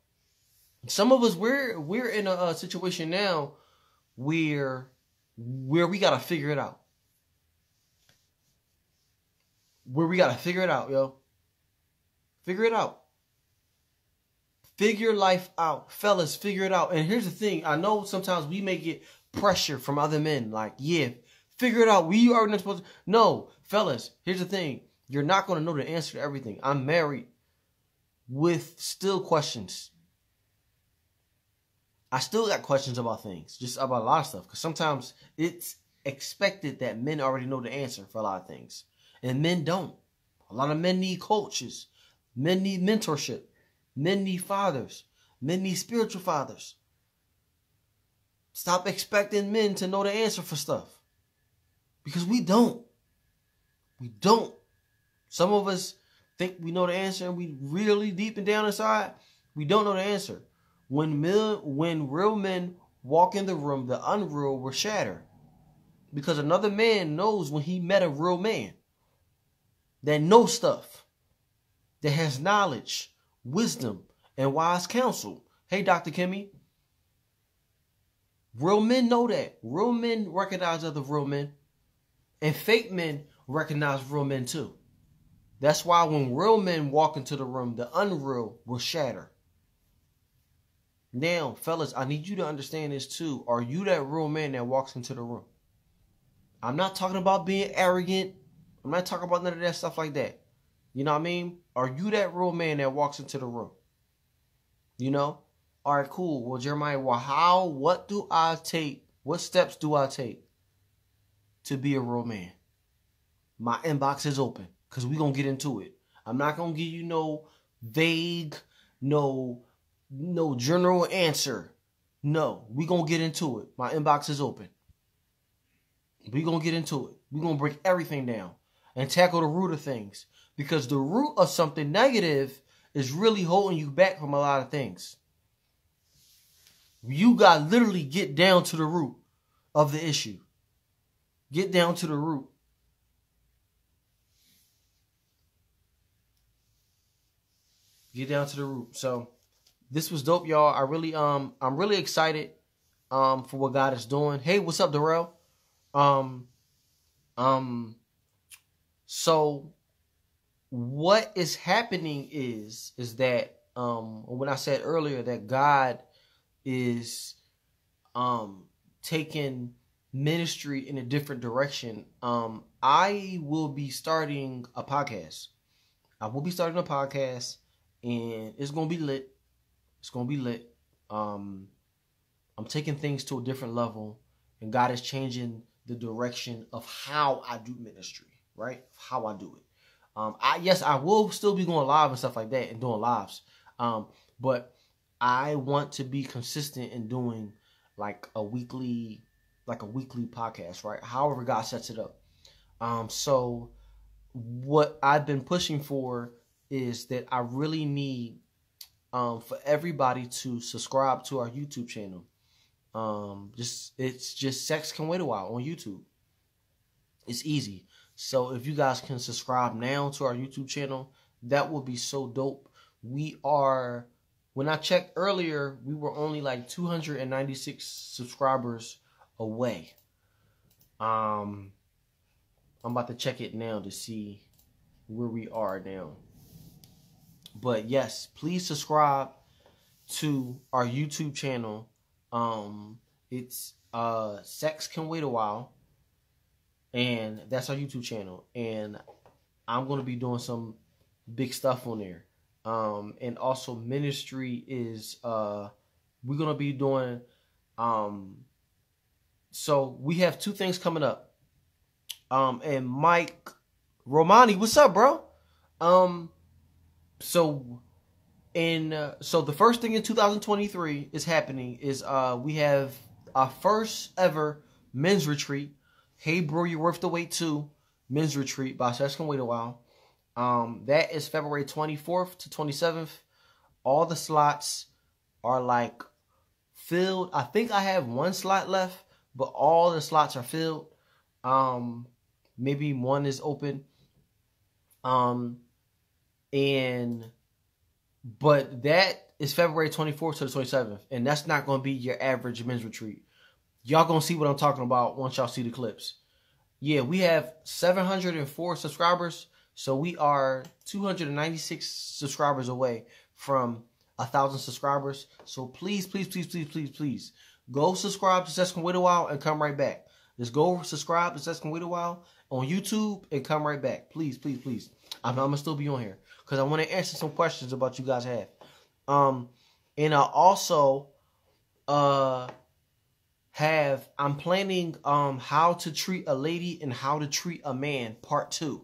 A: Some of us, we're in a situation now where we gotta figure it out. Where we gotta figure it out, yo. Figure it out. Figure life out. Fellas, figure it out. And here's the thing. I know sometimes we may get pressure from other men. Like, yeah, figure it out. We are not supposed to. No, fellas, here's the thing. You're not going to know the answer to everything. I'm married with still questions. I still got questions about things. Just about a lot of stuff. Because sometimes it's expected that men already know the answer for a lot of things. And men don't. A lot of men need coaches. Men need mentorship. Men need fathers. Men need spiritual fathers. Stop expecting men to know the answer for stuff. Because we don't. We don't. Some of us think we know the answer and we really deep and down inside, we don't know the answer. When real men walk in the room, the unreal will shatter. Because another man knows when he met a real man that knows stuff, that has knowledge, wisdom, and wise counsel. Hey, Dr. Kimmy. Real men know that. Real men recognize other real men. And fake men recognize real men too. That's why when real men walk into the room, the unreal will shatter. Now, fellas, I need you to understand this too. Are you that real man that walks into the room? I'm not talking about being arrogant. I'm not talking about none of that stuff like that. You know what I mean? Are you that real man that walks into the room? You know? All right, cool. Well, Jeremiah, what do I take? What steps do I take to be a real man? My inbox is open because we're going to get into it. I'm not going to give you no vague, no general answer. No, we're going to get into it. My inbox is open. We're going to get into it. We're going to break everything down and tackle the root of things. Because the root of something negative is really holding you back from a lot of things. You got to literally get down to the root of the issue. Get down to the root. Get down to the root. So this was dope, y'all. I'm really excited for what God is doing. Hey, what's up, Darrell? So what is happening is that when I said earlier that God is taking ministry in a different direction, I will be starting a podcast. And it's gonna be lit. I'm taking things to a different level, and God is changing the direction of how I do ministry, right? How I do it. I will still be going live and stuff like that and doing lives. But I want to be consistent in doing like a weekly podcast, right? However God sets it up. So what I've been pushing for is that I really need for everybody to subscribe to our YouTube channel. It's just Sex Can Wait a While on YouTube. It's easy. So if you guys can subscribe now to our YouTube channel, that would be so dope. When I checked earlier, we were only like 296 subscribers away. I'm about to check it now to see where we are now. But yes, please subscribe to our YouTube channel. It's Sex Can Wait a While. And that's our YouTube channel. And I'm going to be doing some big stuff on there. And also ministry is, we're going to be doing, so we have two things coming up. And Mike Romani, what's up, bro? So the first thing in 2023 is happening is, we have our first ever men's retreat. Hey Bro, You're Worth the Wait too. Men's Retreat by Sex Can Wait a While. That is February 24th to 27th. All the slots are like filled. I think I have one slot left, but all the slots are filled. Maybe one is open. But that is February 24th to the 27th. And that's not going to be your average men's retreat. Y'all gonna see what I'm talking about once y'all see the clips. Yeah, we have 704 subscribers. So we are 296 subscribers away from 1,000 subscribers. So please, please, please, please, please, please go subscribe to Sex Can Wait a While and come right back. Just go subscribe to Sex Can Wait a While on YouTube and come right back. Please, please, please. I'm gonna still be on here because I want to answer some questions about you guys have. And I also I'm planning how to treat a lady and how to treat a man part 2.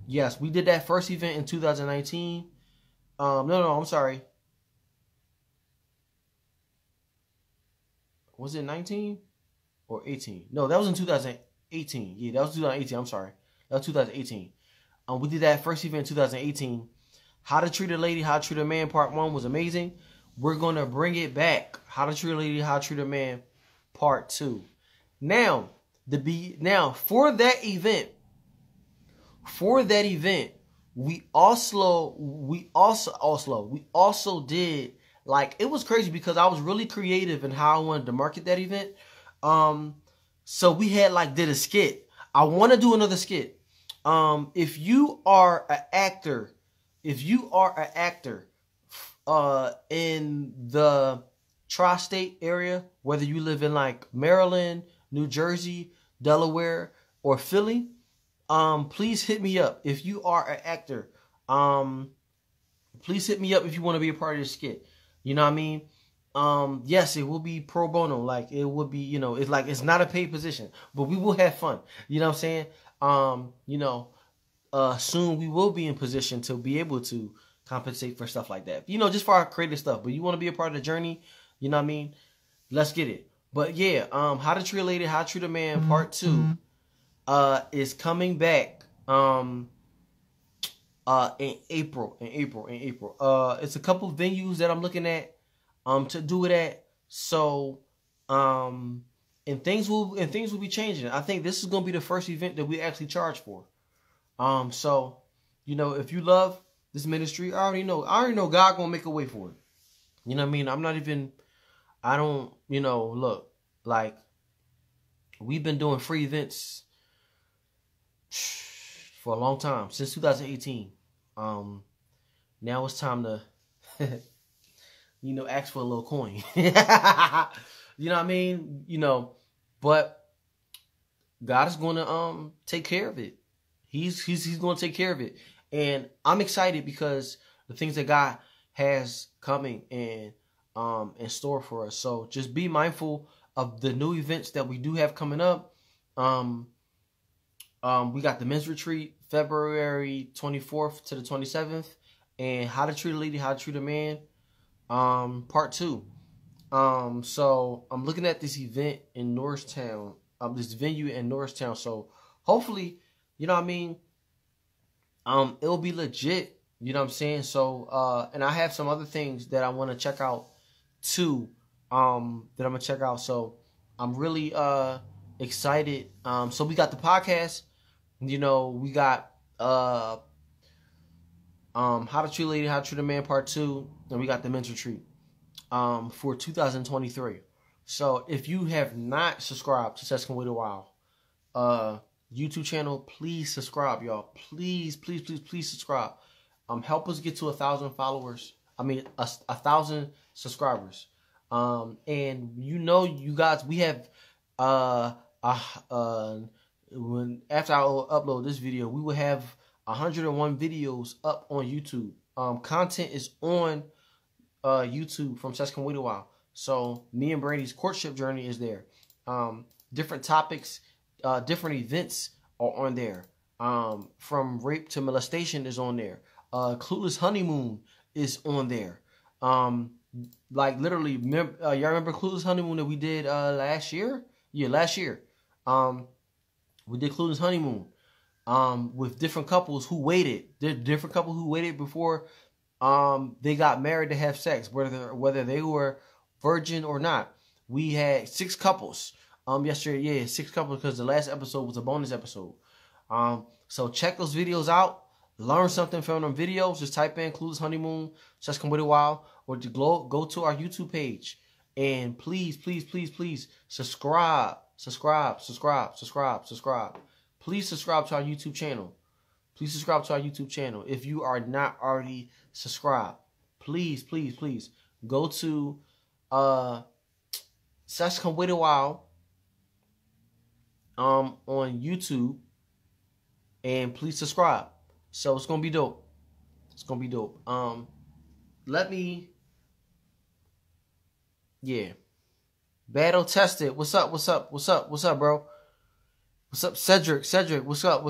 A: Yes, we did that first event in 2019. No, I'm sorry. Was it 19 or 18? No, that was in 2018. Yeah, that was 2018. I'm sorry. That was 2018. We did that first event in 2018. How to treat a lady, how to treat a man part 1 was amazing. We're going to bring it back. How to treat a lady, how to treat a man, part 2. Now, for that event, we also did, like, it was crazy because I was really creative in how I wanted to market that event. So we had did a skit. I want to do another skit If you are an actor, in the tri-state area, whether you live in like Maryland, New Jersey, Delaware, or Philly, please hit me up. If you are an actor, please hit me up if you want to be a part of this skit. You know what I mean? Yes, it will be pro bono. Like, it would be, it's not a paid position, but we will have fun. You know what I'm saying? Soon we will be in position to be able to compensate for stuff like that. Just for our creative stuff. But you want to be a part of the journey, you know what I mean? Let's get it. But yeah, How to Treat a Lady, How to Treat a Man Part 2 is coming back in April. It's a couple venues that I'm looking at to do it at. So and things will be changing. I think this is gonna be the first event that we actually charge for. So, if you love this ministry, I already know God gonna make a way for it. You know what I mean? Look, like, we've been doing free events for a long time, since 2018. Now it's time to, ask for a little coin. You know what I mean? But God is gonna take care of it. He's going to take care of it. And I'm excited because the things that God has coming and in store for us. So just be mindful of the new events that we do have coming up. We got the men's retreat February 24th to the 27th, and How to Treat a Lady, How to Treat a Man Part 2. So I'm looking at this event in Norristown, this venue in Norristown. So hopefully, you know what I mean, it'll be legit, you know what I'm saying? So, and I have some other things that I want to check out too, that I'm going to check out. So I'm really excited. So we got the podcast, we got How to Treat a Lady, How to Treat a Man Part 2, and we got the men's retreat for 2023. So if you have not subscribed to Seth Can Wait a While YouTube channel, please subscribe, y'all. Please subscribe. Help us get to 1,000 followers. I mean, 1,000 subscribers. And you guys, we have when after I upload this video, we will have 101 videos up on YouTube. Content is on YouTube from Seth Can Wait a While. So me and Brady's courtship journey is there. Different topics, different events are on there. From rape to molestation is on there. Clueless honeymoon is on there. Like literally, y'all remember Clueless honeymoon that we did last year? Yeah, last year. We did Clueless honeymoon with different couples who waited. Different couples who waited before they got married to have sex, whether they were virgin or not. We had 6 couples yesterday. Yeah, 6 couples, because the last episode was a bonus episode. So check those videos out. Learn something from them videos. Just type in Clueless honeymoon, Seth Can Wait a While, or to go to our YouTube page. And please subscribe. Please subscribe to our YouTube channel. Please subscribe to our YouTube channel. If you are not already subscribed, please go to Seth Can Wait a While on YouTube, and please subscribe. So it's gonna be dope. It's gonna be dope. Battle Tested. What's up, bro? What's up, Cedric? What's up?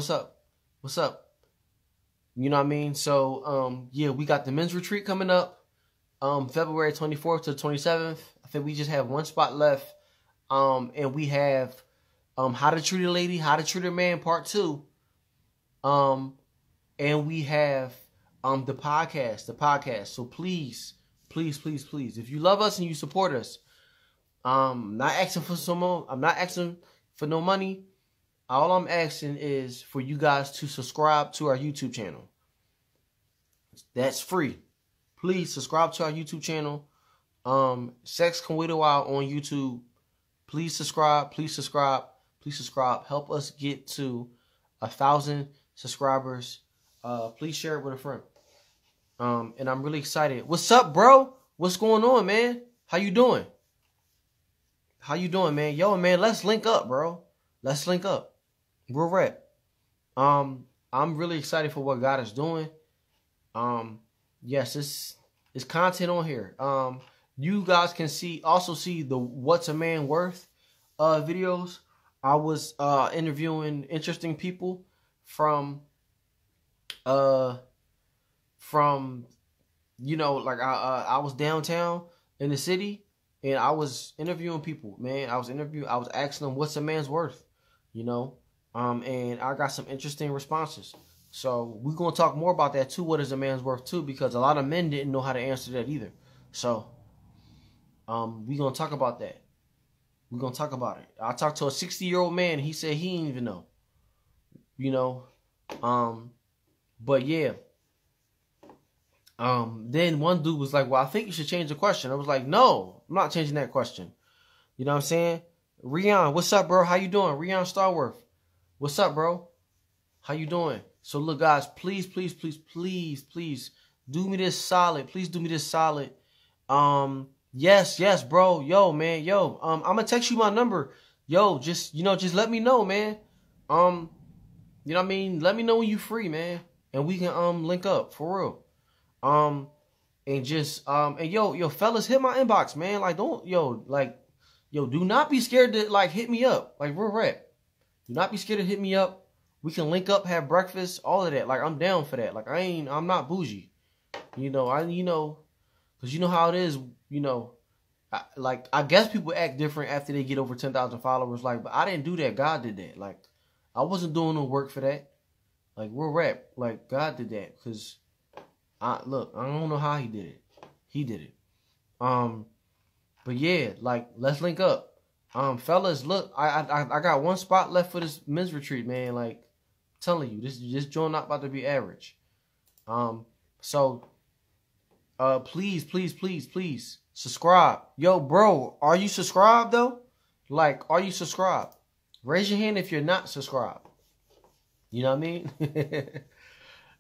A: You know what I mean? So, we got the men's retreat coming up, February 24th to the 27th. I think we just have one spot left. And we have, How to Treat a Lady, How to Treat a Man Part 2. And we have, the podcast. So please, if you love us and you support us, I'm not asking for no money. All I'm asking is for you guys to subscribe to our YouTube channel. That's free. Please subscribe to our YouTube channel. Seth Can Wait a While on YouTube. Please subscribe. Help us get to 1,000 subscribers. Please share it with a friend. And I'm really excited. What's up, bro? What's going on, man? How you doing? How you doing, man? Yo, man, let's link up, bro. Let's link up. We're rep. I'm really excited for what God is doing. Yes, it's content on here. You guys can also see the What's a Man Worth videos. I was interviewing interesting people from you know, like I was downtown in the city and I was interviewing people, man. I was asking them what's a man's worth, you know, and I got some interesting responses. So we're gonna talk more about that too. What is a man's worth too? Because a lot of men didn't know how to answer that either. So we're gonna talk about that. We're gonna talk about it. I talked to a 60-year-old man. He said he didn't even know, you know. But yeah. Then one dude was like, well, I think you should change the question. I was like, no, I'm not changing that question. You know what I'm saying? Rion, what's up, bro? How you doing? Rion Starworth. What's up, bro? How you doing? So look, guys, please, please, please, please, please do me this solid. Please do me this solid. Yes, bro. Yo, man, yo. I'm gonna text you my number. Yo, just let me know, man. You know what I mean? Let me know when you free, man. And we can link up for real. And just and yo fellas, hit my inbox, man. Like do not be scared to like hit me up. Like we're rep. Do not be scared to hit me up. We can link up, have breakfast, all of that. Like I'm down for that. Like I'm not bougie. You know, cause you know how it is, you know. I guess people act different after they get over 10,000 followers. Like, but I didn't do that. God did that. Like, I wasn't doing no work for that. Like, we're rep. Like, God did that. Cause look, I don't know how he did it. He did it. But yeah, like let's link up. Fellas, look, I got one spot left for this men's retreat, man. Like, I'm telling you, this joint not about to be average. So please, please, please, please subscribe. Yo, bro, are you subscribed though? Like, are you subscribed? Raise your hand if you're not subscribed. You know what I mean?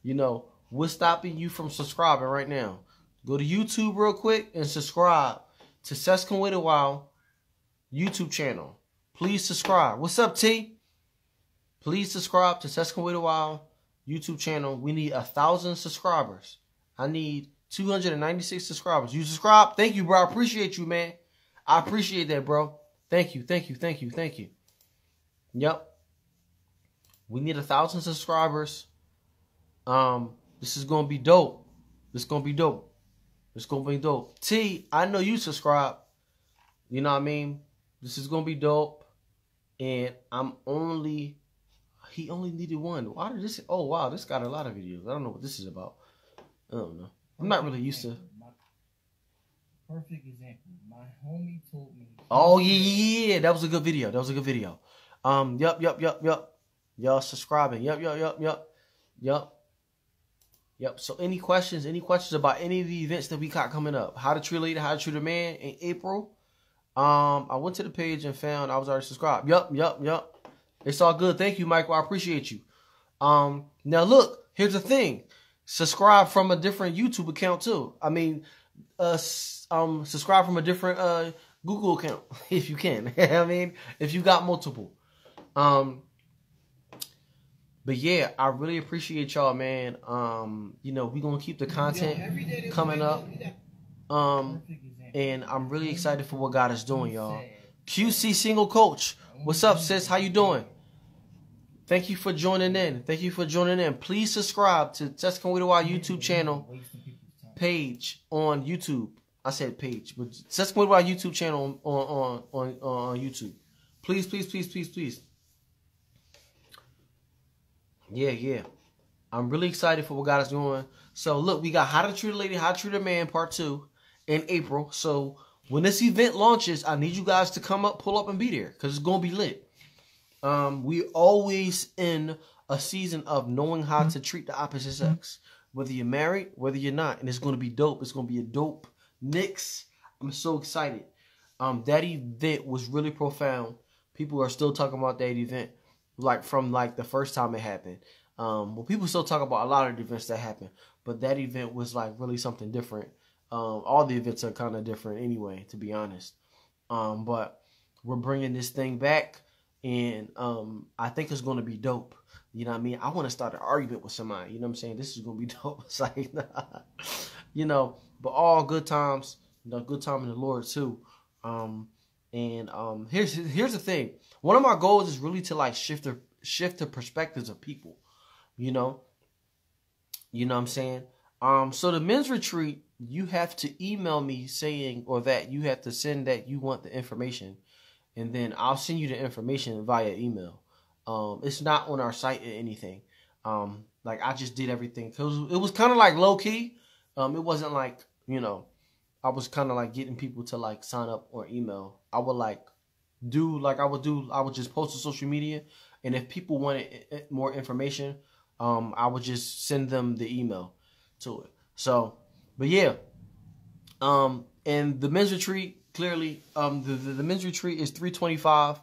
A: You know. What's stopping you from subscribing right now? Go to YouTube real quick and subscribe to Sescon Wait a While YouTube channel. Please subscribe. What's up, T? Please subscribe to Sescon Wait a While YouTube channel. We need 1,000 subscribers. I need 296 subscribers. You subscribe? Thank you, bro. I appreciate you, man. I appreciate that, bro. Thank you, thank you, thank you, thank you. Yep. We need 1,000 subscribers. This is gonna be dope. This is gonna be dope. It's gonna be dope. T, I know you subscribe. You know what I mean? This is gonna be dope. And he only needed one. Why did this? Oh wow, this got a lot of videos. I don't know what this is about. I don't know. I'm not really used to.
B: Perfect example. My homie told me.
A: Oh yeah. That was a good video. Yup. Y'all subscribing. Yup. So any questions about any of the events that we got coming up? How to treat a lady, how to treat a man in April. I went to the page and found I was already subscribed. Yup. It's all good. Thank you, Michael. I appreciate you. Now look, here's the thing. Subscribe from a different YouTube account too. I mean, subscribe from a different Google account if you can. I mean, if you got multiple. But yeah, I really appreciate y'all, man. You know, we're gonna keep the content coming up. And I'm really excited for what God is doing, y'all. QC Single Coach, what's up, sis? How you doing? Thank you for joining in. Please subscribe to Sescon Wait a While YouTube channel page on YouTube. I said page, but Sescon Wait a While YouTube channel on YouTube. Please. Yeah. I'm really excited for what God is doing. So look, we got How to Treat a Lady, How to Treat a Man Part 2 in April. So when this event launches, I need you guys to pull up and be there because it's going to be lit. We always in a season of knowing how to treat the opposite sex. Whether you're married, whether you're not. And it's going to be dope. It's going to be a dope mix. I'm so excited. That event was really profound. People are still talking about that event. Like from like the first time it happened. Well, people still talk about a lot of the events that happened, but that event was like really something different. All the events are kind of different anyway, to be honest. But we're bringing this thing back, and I think it's going to be dope. You know what I mean? I want to start an argument with somebody. You know what I'm saying? This is going to be dope. It's like, you know, but all good times, you know, good time in the Lord too. Here's the thing. One of my goals is really to like shift the perspectives of people. You know what I'm saying? So the men's retreat, you have to email me saying, or that you have to send that you want the information, and then I'll send you the information via email. It's not on our site or anything. Like I just did everything because it was kind of like low key. It wasn't like, you know, I was kind of like getting people to like sign up or email. I would just post to social media, and if people wanted more information, I would just send them the email to it. So, but yeah, and the men's retreat, clearly, the men's retreat is $325.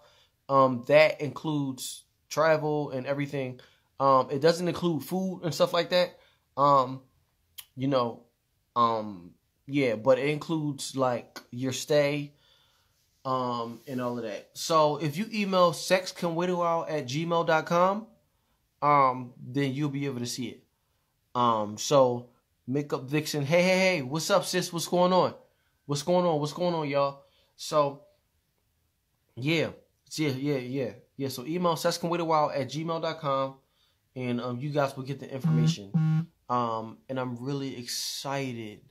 A: That includes travel and everything. It doesn't include food and stuff like that. You know, yeah, but it includes like your stay, and all of that. So if you email sexcanwaitoutloud@gmail.com, then you'll be able to see it. So Makeup Vixen, hey, what's up, sis? What's going on? What's going on, y'all? So yeah. So email sexcanwaitoutloud@gmail.com, and you guys will get the information. And I'm really excited.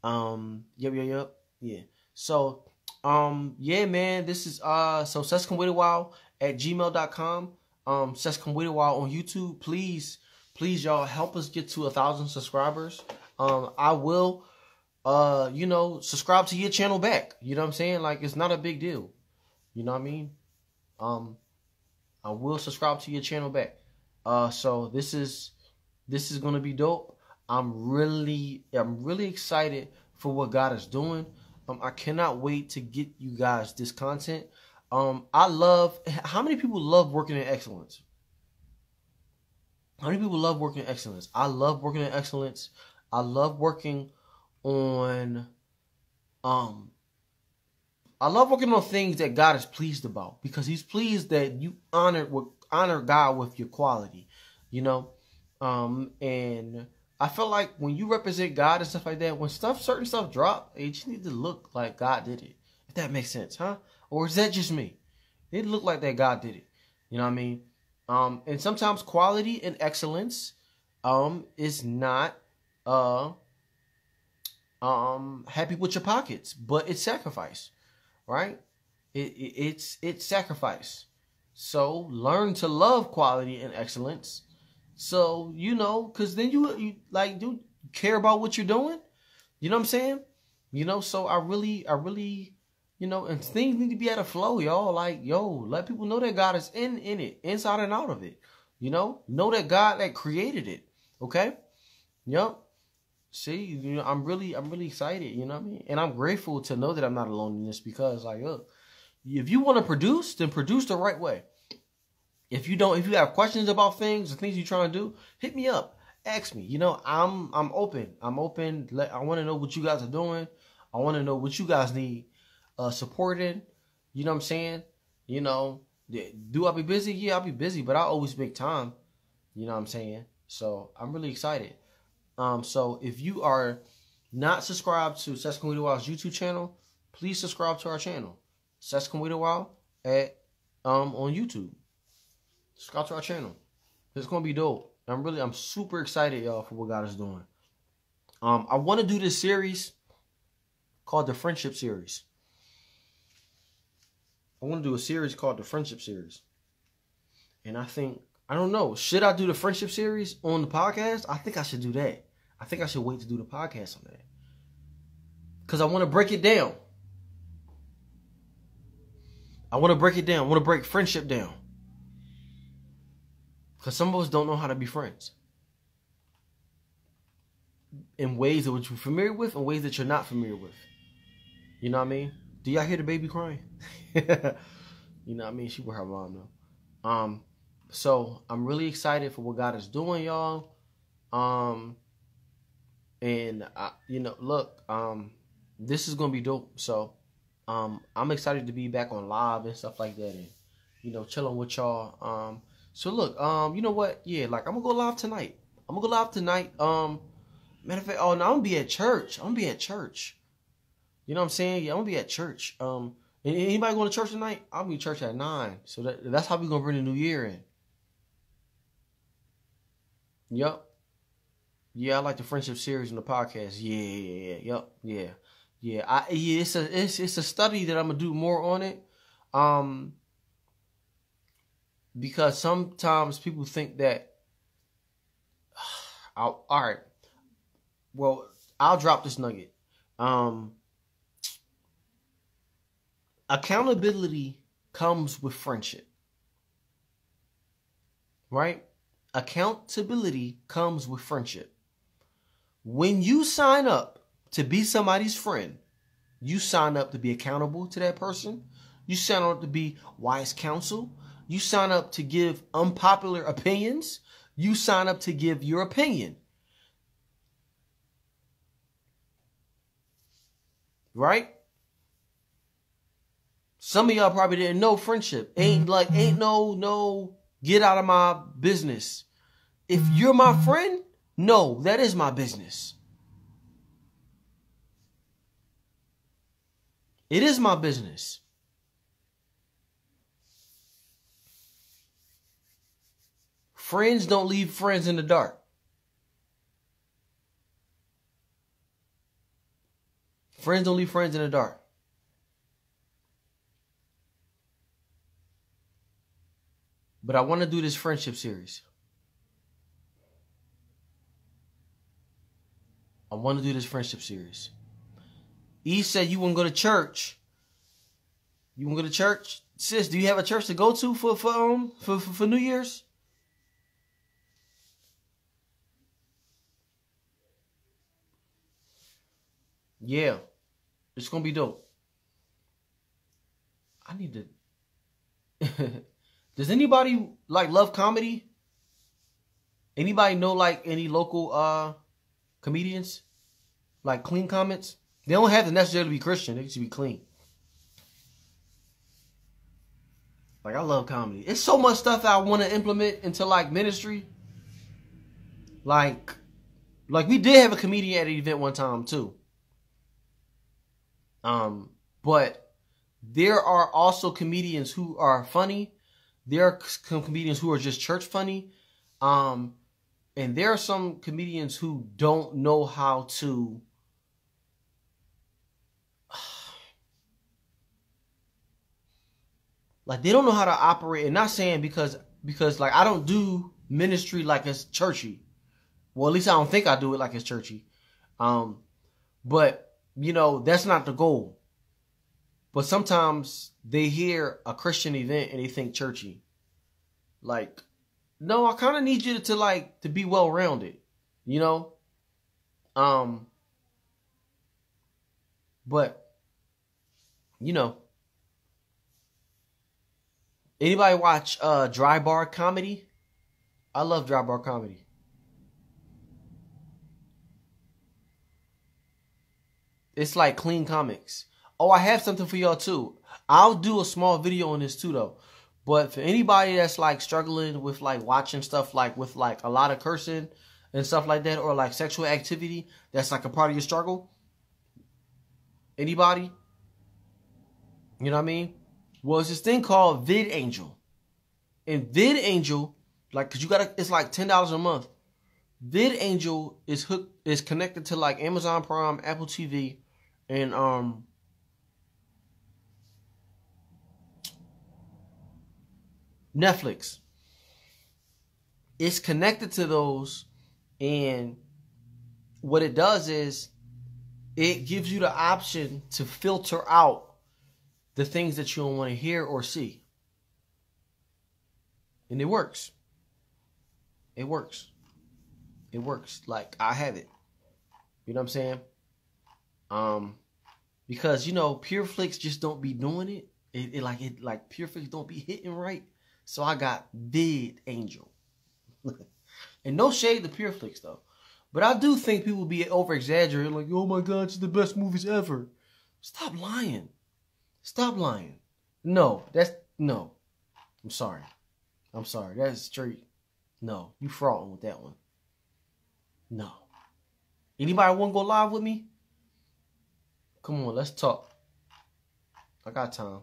A: Yep. Yeah. So yeah, man, this is so sexcanwaitoutloud@gmail.com. Sexcanwaitoutloud on YouTube. Please, y'all, help us get to 1,000 subscribers. I will subscribe to your channel back. You know what I'm saying? Like, it's not a big deal. You know what I mean? I will subscribe to your channel back. So this is gonna be dope. I'm really excited for what God is doing. I cannot wait to get you guys this content. How many people love working in excellence? How many people love working in excellence? I love working in excellence. I love working on things that God is pleased about, because He's pleased that you honor God with your quality, you know. And I feel like when you represent God and stuff like that, when certain stuff drop, you just need to look like God did it. If that makes sense, huh? Or is that just me? It looked like that God did it. You know what I mean? And sometimes quality and excellence is not happy with your pockets, but it's sacrifice, right? It's sacrifice. So learn to love quality and excellence. So, you know, because then you like do care about what you're doing. You know what I'm saying? You know, so I really, you know, and things need to be at a flow, y'all. Like, let people know that God is in it, inside and out of it. You know that God that created it. Okay? Yep. See, you know, I'm really excited, you know what I mean? And I'm grateful to know that I'm not alone in this, because, like, look, if you want to produce, then produce the right way. If you have questions about things, the things you're trying to do, hit me up. Ask me. You know, I'm open. I want to know what you guys are doing. I want to know what you guys need supporting. You know what I'm saying? You know, do I be busy? Yeah, I'll be busy, but I always make time. You know what I'm saying? So I'm really excited. So if you are not subscribed to Sex Can Wait a While's YouTube channel, please subscribe to our channel, Sex Can Wait a While on YouTube. Subscribe to our channel. It's gonna be dope. I'm super excited, y'all, for what God is doing. I want to do this series called the Friendship Series. I want to do a series called the Friendship Series. And I don't know, should I do the Friendship Series on the podcast? I think I should do that. I think I should wait to do the podcast on that, because I want to break it down. I want to break it down. I want to break friendship down. Because some of us don't know how to be friends. In ways that you're familiar with and ways that you're not familiar with. You know what I mean? Do y'all hear the baby crying? You know what I mean? She with her mom though. So I'm really excited for what God is doing, y'all. And look, this is gonna be dope. So, I'm excited to be back on live and stuff like that, and chilling with y'all. So look, you know what? Yeah, like I'm gonna go live tonight. I'm gonna go live tonight. Matter of fact, oh no, I'm gonna be at church. I'm gonna be at church. You know what I'm saying? Yeah, I'm gonna be at church. Anybody going to church tonight? I'll be at church at 9. So that's how we gonna bring the new year in. Yep. Yeah, I like the friendship series on the podcast. Yeah. It's a study that I'm gonna do more on it. Because sometimes people think that all right. Well, I'll drop this nugget. Accountability comes with friendship. Right? Accountability comes with friendship. When you sign up to be somebody's friend, you sign up to be accountable to that person. You sign up to be wise counsel. You sign up to give unpopular opinions. You sign up to give your opinion. Right? Some of y'all probably didn't know friendship. Ain't no get out of my business. If you're my friend, no, that is my business. It is my business. Friends don't leave friends in the dark. Friends don't leave friends in the dark. But I want to do this friendship series. E said you want to go to church. You want to go to church? Sis, do you have a church to go to for New Year's? Yeah. It's going to be dope. I need to... Does anybody love comedy? Anybody know any local comedians? Like clean comments? They don't have to necessarily be Christian. They should be clean. I love comedy. It's so much stuff that I want to implement into ministry. Like we did have a comedian at an event one time too. But there are also comedians who are funny. There are some comedians who are just church funny. And there are some comedians who don't know how to they don't know how to operate. And not saying because I don't do ministry like it's churchy. Well, at least I don't think I do it like it's churchy. But that's not the goal. But sometimes they hear a Christian event and they think churchy. No, I kind of need you to be well-rounded, But, anybody watch Dry Bar Comedy? I love Dry Bar Comedy. It's like clean comics. Oh, I have something for y'all too. I'll do a small video on this too though. But for anybody that's struggling with watching stuff with a lot of cursing and stuff like that, or sexual activity that's a part of your struggle. Anybody? You know what I mean? Well, it's this thing called VidAngel. And VidAngel, cause it's $10 a month. VidAngel is connected to Amazon Prime, Apple TV, and Netflix. It's connected to those, and what it does is it gives you the option to filter out the things that you don't want to hear or see. And it works. It works. I have it. You know what I'm saying? Because Pure Flix just don't be doing it. Pure Flix don't be hitting right. So I got Vid Angel. And no shade to Pure Flix though. But I do think people be over exaggerating, like, oh my god, it's the best movies ever. Stop lying. Stop lying. No. I'm sorry. That's straight. No. You frauding with that one. No. Anybody want to go live with me? Come on, let's talk. I got time.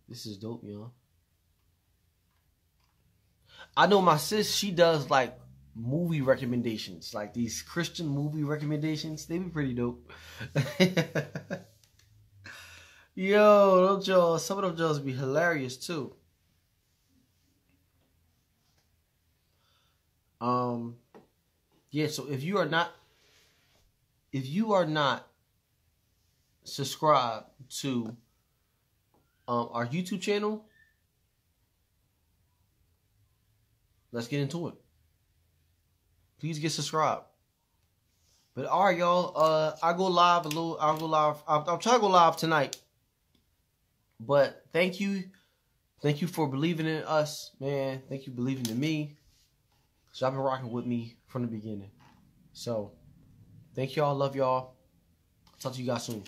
A: This is dope, y'all. I know my sis, she does like movie recommendations, like these Christian movie recommendations. They be pretty dope. Yo, those jaws, some of them jaws be hilarious too. Yeah, so if you are not subscribed to our YouTube channel, let's get into it. Please get subscribed. But all right, y'all. I'll go live. I'll try to go live tonight. But thank you for believing in us, man. Thank you for believing in me. So y'all been rocking with me from the beginning. So thank y'all. Love y'all. Talk to you guys soon.